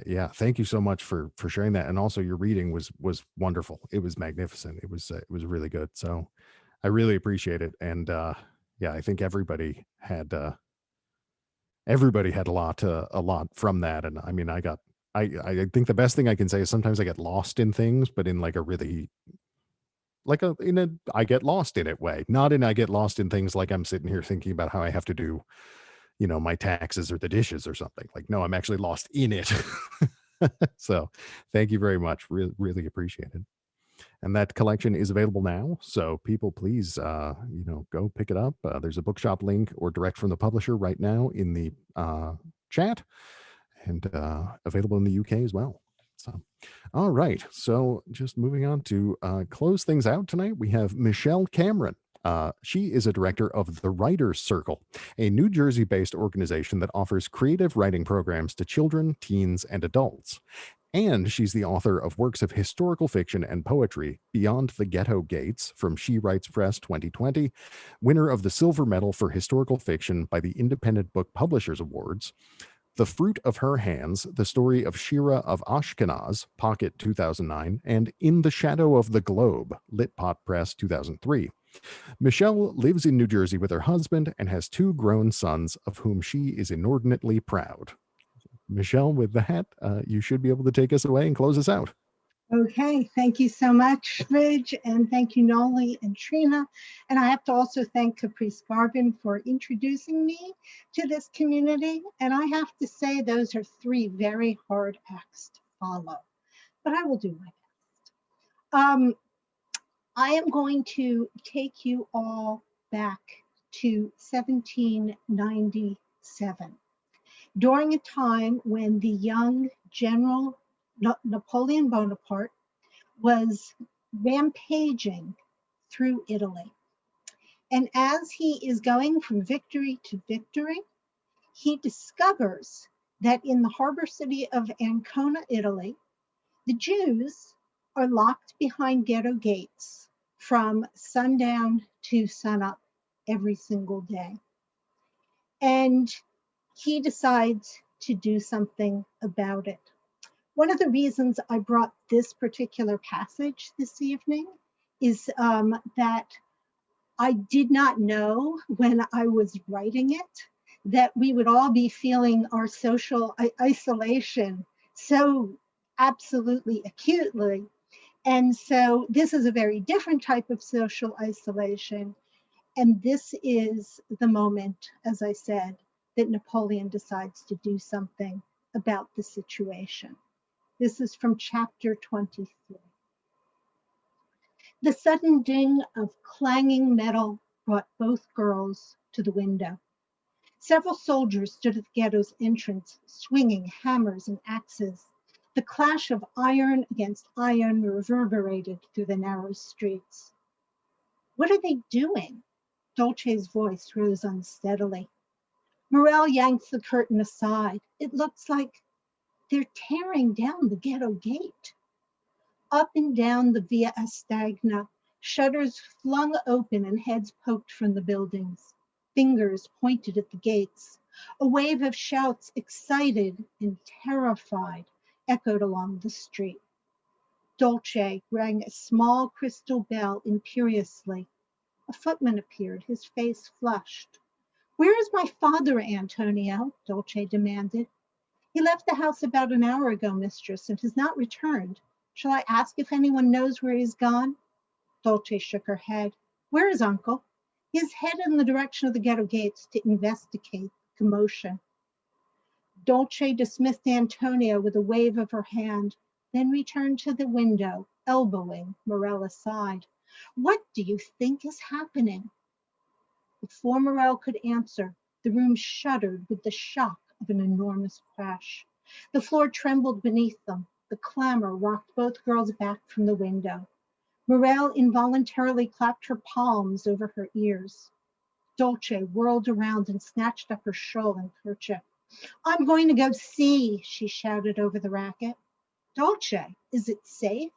yeah, thank you so much for sharing that. And also, your reading was wonderful. It was magnificent. It was really good. So I really appreciate it. And yeah, I think everybody had a lot from that. And I mean, I think the best thing I can say is sometimes I get lost in things, but in like a really, I get lost in it way, not in I get lost in things like I'm sitting here thinking about how I have to do, my taxes or the dishes or something. Like, no, I'm actually lost in it. So thank you very much. Really appreciate it. And that collection is available now. So people, please, go pick it up. There's a bookshop link or direct from the publisher right now in the chat, and available in the UK as well. So, all right. So just moving on to close things out tonight, we have Michelle Cameron. She is a director of the Writers Circle, a New Jersey-based organization that offers creative writing programs to children, teens, and adults. And she's the author of works of historical fiction and poetry, Beyond the Ghetto Gates from She Writes Press 2020, winner of the Silver Medal for Historical Fiction by the Independent Book Publishers Awards, The Fruit of Her Hands, The Story of Shira of Ashkenaz, Pocket 2009, and In the Shadow of the Globe, Lit Pot Press 2003. Michelle lives in New Jersey with her husband and has 2 grown sons, of whom she is inordinately proud. Michelle, with that, you should be able to take us away and close us out. Okay, thank you so much, Ridge, and thank you, Noli and Trina. And I have to also thank Caprice Garvin for introducing me to this community. And I have to say, those are 3 very hard acts to follow, but I will do my best. I am going to take you all back to 1797. During a time when the young General Napoleon Bonaparte was rampaging through Italy. And as he is going from victory to victory, he discovers that in the harbor city of Ancona, Italy, the Jews are locked behind ghetto gates from sundown to sunup every single day. And he decides to do something about it. One of the reasons I brought this particular passage this evening is that I did not know when I was writing it that we would all be feeling our social isolation so absolutely acutely. And so this is a very different type of social isolation. And this is the moment, as I said, that Napoleon decides to do something about the situation. This is from chapter 23. The sudden ding of clanging metal brought both girls to the window. Several soldiers stood at the ghetto's entrance, swinging hammers and axes. The clash of iron against iron reverberated through the narrow streets. What are they doing? Dolce's voice rose unsteadily. Morel yanked the curtain aside. It looks like they're tearing down the ghetto gate. Up and down the Via Astagna, shutters flung open and heads poked from the buildings. Fingers pointed at the gates. A wave of shouts, excited and terrified, echoed along the street. Dolce rang a small crystal bell imperiously. A footman appeared, his face flushed. "Where is my father, Antonio?" Dolce demanded. "He left the house about an hour ago, mistress, and has not returned. Shall I ask if anyone knows where he's gone?" Dolce shook her head. "Where is uncle?" "He is headed in the direction of the ghetto gates to investigate the commotion." Dolce dismissed Antonio with a wave of her hand, then returned to the window, elbowing Morel aside. "What do you think is happening?" Before Morel could answer, the room shuddered with the shock of an enormous crash. The floor trembled beneath them. The clamor rocked both girls back from the window. Morel involuntarily clapped her palms over her ears. Dolce whirled around and snatched up her shawl and kerchief. "I'm going to go see," she shouted over the racket. "Dolce, is it safe?"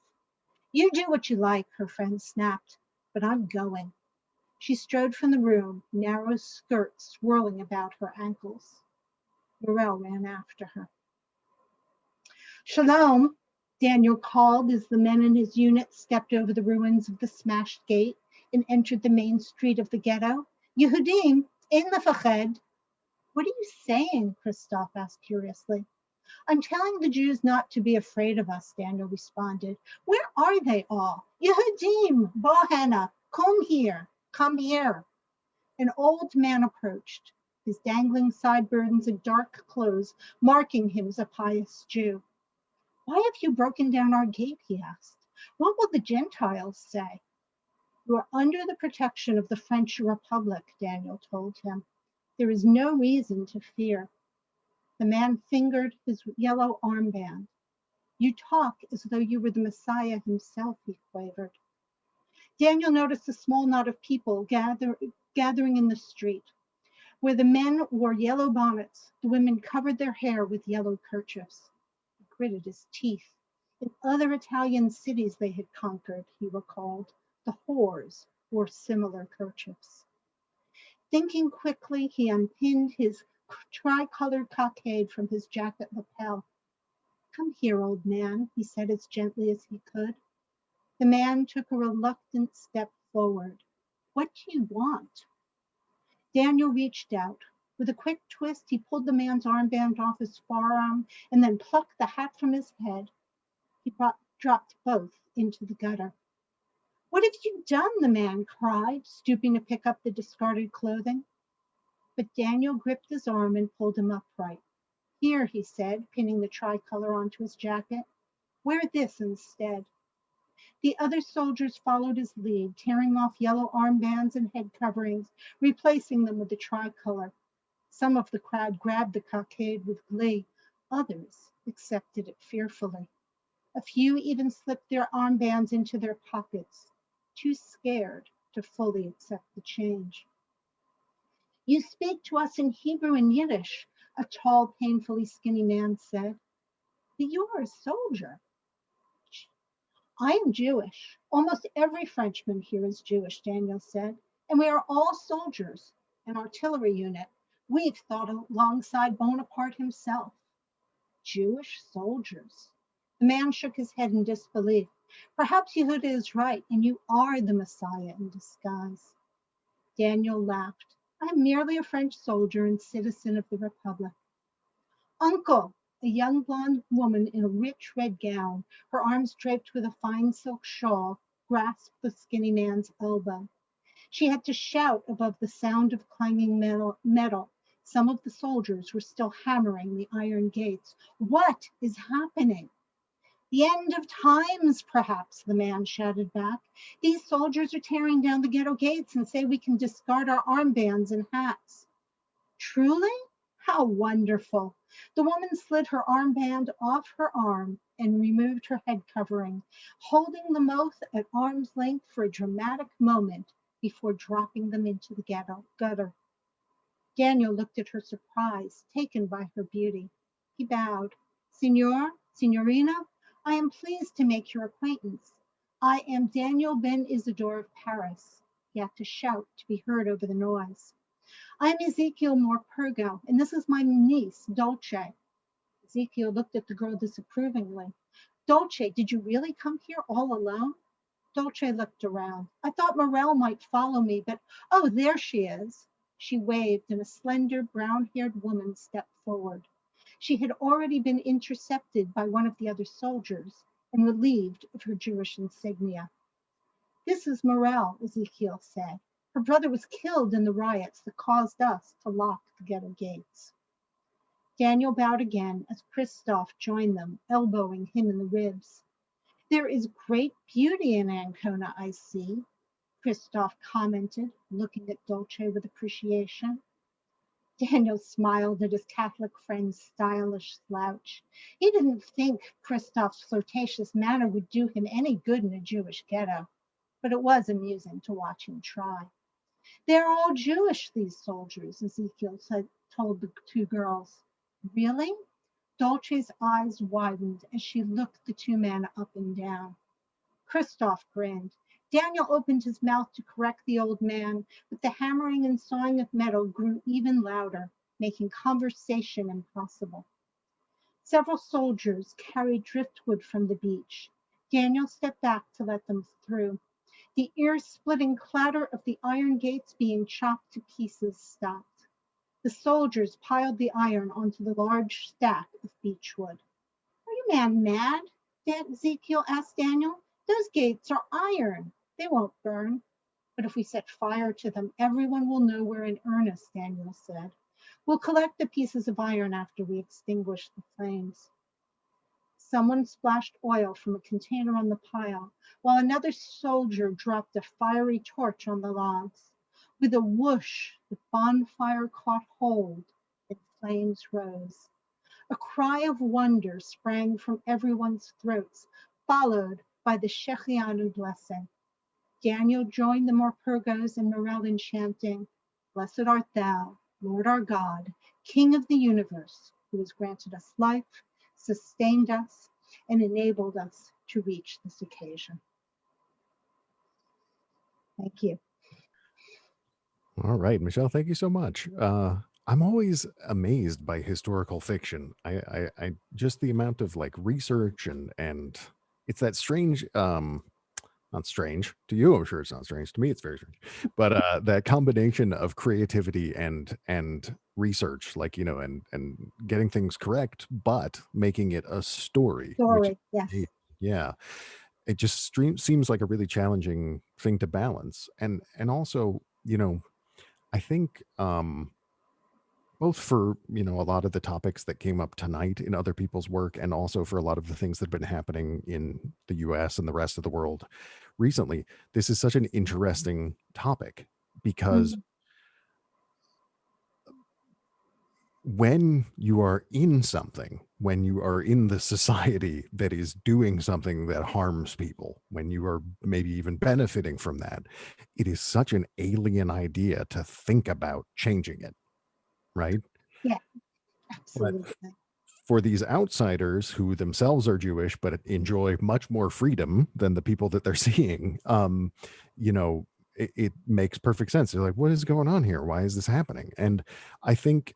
"You do what you like," her friend snapped, "but I'm going." She strode from the room, narrow skirts swirling about her ankles. Morel ran after her. "Shalom," Daniel called as the men in his unit stepped over the ruins of the smashed gate and entered the main street of the ghetto. "Yehudim, ein lefached." "What are you saying?" Christophe asked curiously. "I'm telling the Jews not to be afraid of us," Daniel responded. "Where are they all?" "Yehudim, Bohana, come here, come here." An old man approached, his dangling sideburns and dark clothes marking him as a pious Jew. "Why have you broken down our gate?" he asked. "What will the Gentiles say?" "You are under the protection of the French Republic," Daniel told him. "There is no reason to fear." The man fingered his yellow armband. "You talk as though you were the Messiah himself," he quavered. Daniel noticed a small knot of people gathering in the street. Where the men wore yellow bonnets, the women covered their hair with yellow kerchiefs. He gritted his teeth. In other Italian cities they had conquered, he recalled, the whores wore similar kerchiefs. Thinking quickly, he unpinned his tricolored cockade from his jacket lapel. "Come here, old man," he said as gently as he could. The man took a reluctant step forward. "What do you want?" Daniel reached out. With a quick twist, he pulled the man's armband off his forearm and then plucked the hat from his head. He dropped both into the gutter. "What have you done?" the man cried, stooping to pick up the discarded clothing. But Daniel gripped his arm and pulled him upright. "Here," he said, pinning the tricolor onto his jacket. "Wear this instead." The other soldiers followed his lead, tearing off yellow armbands and head coverings, replacing them with the tricolor. Some of the crowd grabbed the cockade with glee. Others accepted it fearfully. A few even slipped their armbands into their pockets, too scared to fully accept the change. "You speak to us in Hebrew and Yiddish. a tall, painfully skinny man said. But you are a soldier. I am Jewish. Almost every Frenchman here is Jewish, Daniel said. And we are all soldiers, an artillery unit. We've fought alongside Bonaparte himself. Jewish soldiers. The man shook his head in disbelief. Perhaps Yehuda is right, and you are the Messiah in disguise. Daniel laughed. I am merely a French soldier and citizen of the Republic. Uncle, a young blonde woman in a rich red gown, her arms draped with a fine silk shawl, grasped the skinny man's elbow. She had to shout above the sound of clanging metal. Some of the soldiers were still hammering the iron gates. What is happening? The end of times, perhaps, the man shouted back. These soldiers are tearing down the ghetto gates and say we can discard our armbands and hats. Truly? How wonderful. The woman slid her armband off her arm and removed her head covering, holding them both at arm's length for a dramatic moment before dropping them into the gutter. Daniel looked at her surprised, taken by her beauty. He bowed. Signorina, I am pleased to make your acquaintance. I am Daniel Ben Isidore of Paris. He had to shout to be heard over the noise. I'm Ezekiel Morpurgo, and this is my niece, Dolce. Ezekiel looked at the girl disapprovingly. Dolce, did you really come here all alone? Dolce looked around. I thought Morel might follow me, but oh, there she is. She waved, and a slender, brown-haired woman stepped forward. She had already been intercepted by one of the other soldiers and relieved of her Jewish insignia. This is Morel, Ezekiel said. Her brother was killed in the riots that caused us to lock the ghetto gates. Daniel bowed again as Christophe joined them, elbowing him in the ribs. There is great beauty in Ancona, I see, Christophe commented, looking at Dolce with appreciation. Daniel smiled at his Catholic friend's stylish slouch. He didn't think Christophe's flirtatious manner would do him any good in a Jewish ghetto, but it was amusing to watch him try. They're all Jewish, these soldiers, Ezekiel told the two girls. Really? Dolce's eyes widened as she looked the two men up and down. Christophe grinned. Daniel opened his mouth to correct the old man, but the hammering and sawing of metal grew even louder, making conversation impossible. Several soldiers carried driftwood from the beach. Daniel stepped back to let them through. The ear-splitting clatter of the iron gates being chopped to pieces stopped. The soldiers piled the iron onto the large stack of beechwood. Are you man mad? Ezekiel asked Daniel. Those gates are iron. They won't burn. But if we set fire to them, everyone will know we're in earnest, Daniel said. We'll collect the pieces of iron after we extinguish the flames. Someone splashed oil from a container on the pile, while another soldier dropped a fiery torch on the logs. With a whoosh, the bonfire caught hold and flames rose. A cry of wonder sprang from everyone's throats, followed by the Shechianu blessing. Daniel joined the Morpurgos and Morel in chanting, Blessed art thou, Lord our God, King of the universe, who has granted us life, sustained us, and enabled us to reach this occasion. Thank you. All right, Michelle, thank you so much. I'm always amazed by historical fiction. I just the amount of like research and it's that strange, not strange to you. I'm sure it's not strange to me. It's very strange, but that combination of creativity and research, like, you know, and getting things correct, but making it a story. Story, yes. Yeah. It just seems like a really challenging thing to balance. And also, you know, I think, both for, you know, a lot of the topics that came up tonight in other people's work, and also for a lot of the things that have been happening in the US and the rest of the world recently, this is such an interesting topic because when you are in something, when you are in the society that is doing something that harms people, when you are maybe even benefiting from that, it is such an alien idea to think about changing it, right? Yeah. But Absolutely. for these outsiders who themselves are Jewish but enjoy much more freedom than the people that they're seeing, you know, it makes perfect sense. They're like, what is going on here? Why is this happening? And I think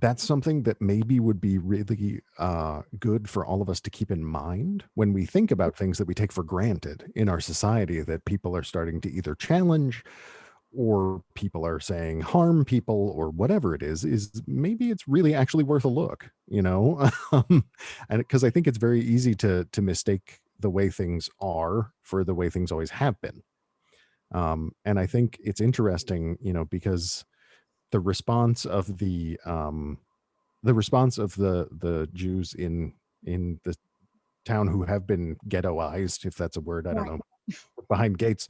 that's something that maybe would be really good for all of us to keep in mind when we think about things that we take for granted in our society, that people are starting to either challenge or people are saying harm people or whatever it is maybe it's really actually worth a look, you know. And because I think it's very easy to mistake the way things are for the way things always have been. And I think it's interesting, you know, because the response of the response of the Jews in the town who have been ghettoized, if that's a word, I don't Right. know, behind gates,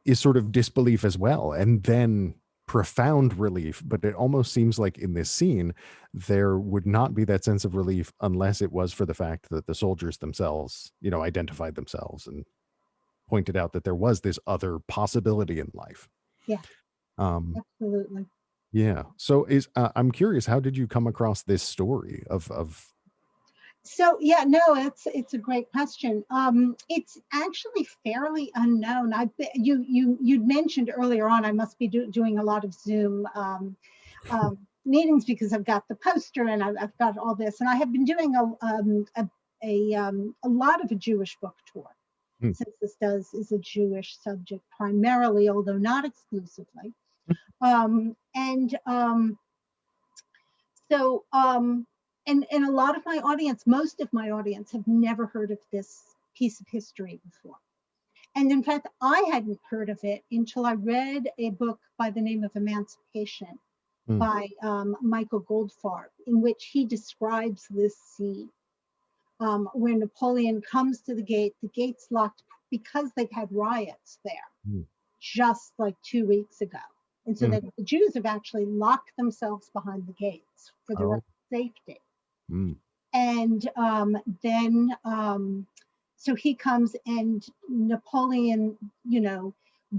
is sort of disbelief as well, and then profound relief. But it almost seems like in this scene there would not be that sense of relief unless it was for the fact that the soldiers themselves, you know, identified themselves and pointed out that there was this other possibility in life. Yeah, um absolutely. yeah, so I'm curious, how did you come across this story of So yeah, no, it's a great question. It's actually fairly unknown. You'd mentioned earlier on I must be doing a lot of Zoom meetings because I've got the poster and I've got all this, and I have been doing a lot of a Jewish book tour, Hmm. since this is a Jewish subject primarily, although not exclusively. And so and a lot of my audience, most of my audience, have never heard of this piece of history before. And in fact, I hadn't heard of it until I read a book by the name of Emancipation by Michael Goldfarb, in which he describes this scene where Napoleon comes to the gate's locked because they've had riots there just like 2 weeks ago. And so that the Jews have actually locked themselves behind the gates for their own safety. And then, so he comes, and Napoleon, you know,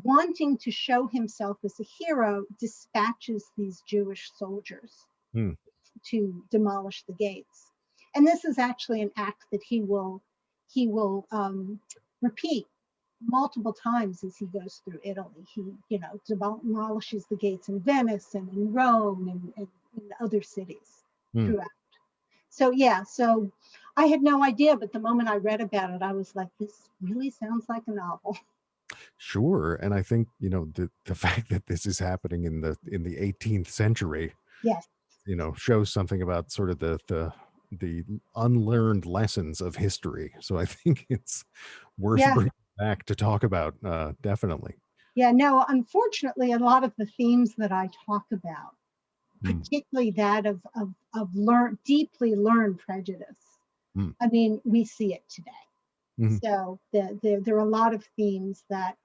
wanting to show himself as a hero, dispatches these Jewish soldiers to demolish the gates. And this is actually an act that he will repeat multiple times as he goes through Italy. He, you know, demolishes the gates in Venice and in Rome and in other cities throughout. So yeah, so I had no idea, but the moment I read about it, I was like, this really sounds like a novel. Sure. And I think, you know, the fact that this is happening in the 18th century, Yes. you know, shows something about sort of the unlearned lessons of history. So I think it's worth bringing back to talk about, definitely. Yeah, no, unfortunately, a lot of the themes that I talk about, particularly that of deeply learned prejudice, I mean, we see it today. So there are a lot of themes that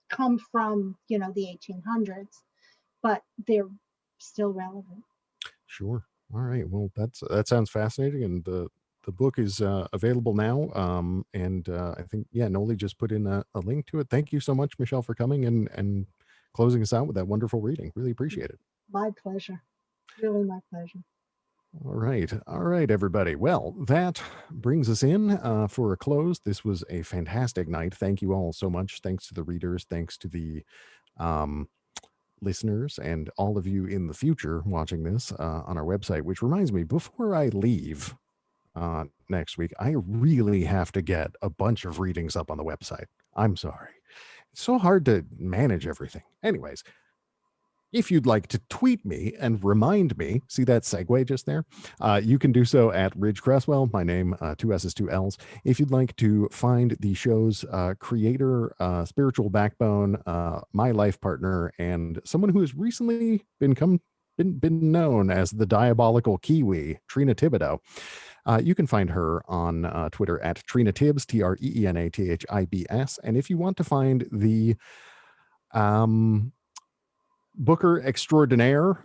come from, you know, the 1800s, but they're still relevant. Sure. All right. Well, that sounds fascinating, and the book is available now. And I think, yeah, Noli just put in a link to it. Thank you so much, Michelle, for coming and closing us out with that wonderful reading. Really appreciate it. My pleasure. Really my pleasure. All right, everybody. Well, that brings us in for a close. This was a fantastic night. Thank you all so much. Thanks to the readers. Thanks to the listeners and all of you in the future watching this on our website. Which reminds me, before I leave next week, I really have to get a bunch of readings up on the website. I'm sorry. It's so hard to manage everything. Anyways, if you'd like to tweet me and remind me, see that segue just there? You can do so at Ridge Cresswell, my name, 2 S's, 2 L's. If you'd like to find the show's creator, spiritual backbone, my life partner, and someone who has recently been known as the diabolical Kiwi, Trina Thibodeau, you can find her on Twitter at Trina Tibbs, TRENATHIBS. And if you want to find the Booker extraordinaire,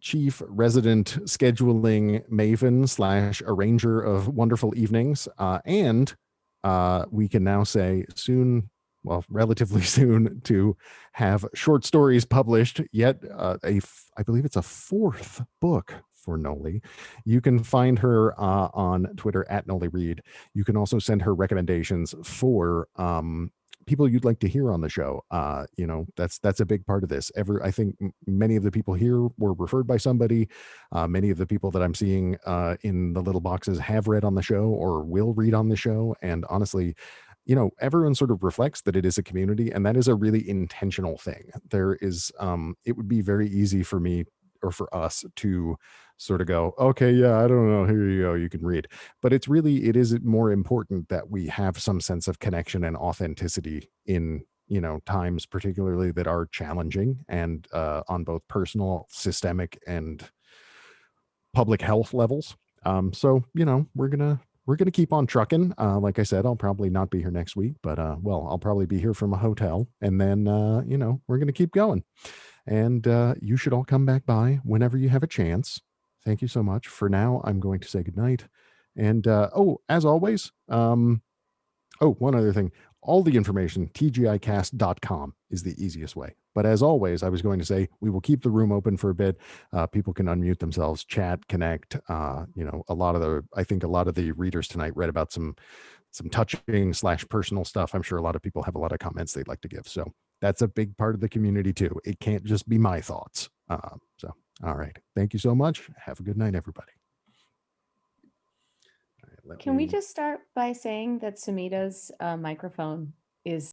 chief resident scheduling maven / arranger of wonderful evenings, and we can now say soon well, relatively soon to have short stories published, yet I believe it's a 4th book for Noli. You can find her on Twitter at Noli Reed. You can also send her recommendations for people you'd like to hear on the show. That's a big part of this. I think many of the people here were referred by somebody. Many of the people that I'm seeing in the little boxes have read on the show or will read on the show. And honestly, everyone sort of reflects that it is a community, and that is a really intentional thing. There is, it would be very easy for me or for us to sort of go, okay, yeah, I don't know, here you go, you can read. But it is more important that we have some sense of connection and authenticity in, times particularly that are challenging and on both personal, systemic, and public health levels. So, we're gonna keep on trucking. Like I said, I'll probably not be here next week, but I'll probably be here from a hotel, and then we're gonna keep going. And you should all come back by whenever you have a chance. Thank you so much. For now, I'm going to say goodnight. And as always, one other thing. All the information, tgicast.com is the easiest way. But as always, I was going to say, we will keep the room open for a bit. People can unmute themselves, chat, connect. I think a lot of the readers tonight read about some touching / personal stuff. I'm sure a lot of people have a lot of comments they'd like to give. So that's a big part of the community too. It can't just be my thoughts. All right. Thank you so much. Have a good night, everybody. Can we just start by saying that Sumita's microphone is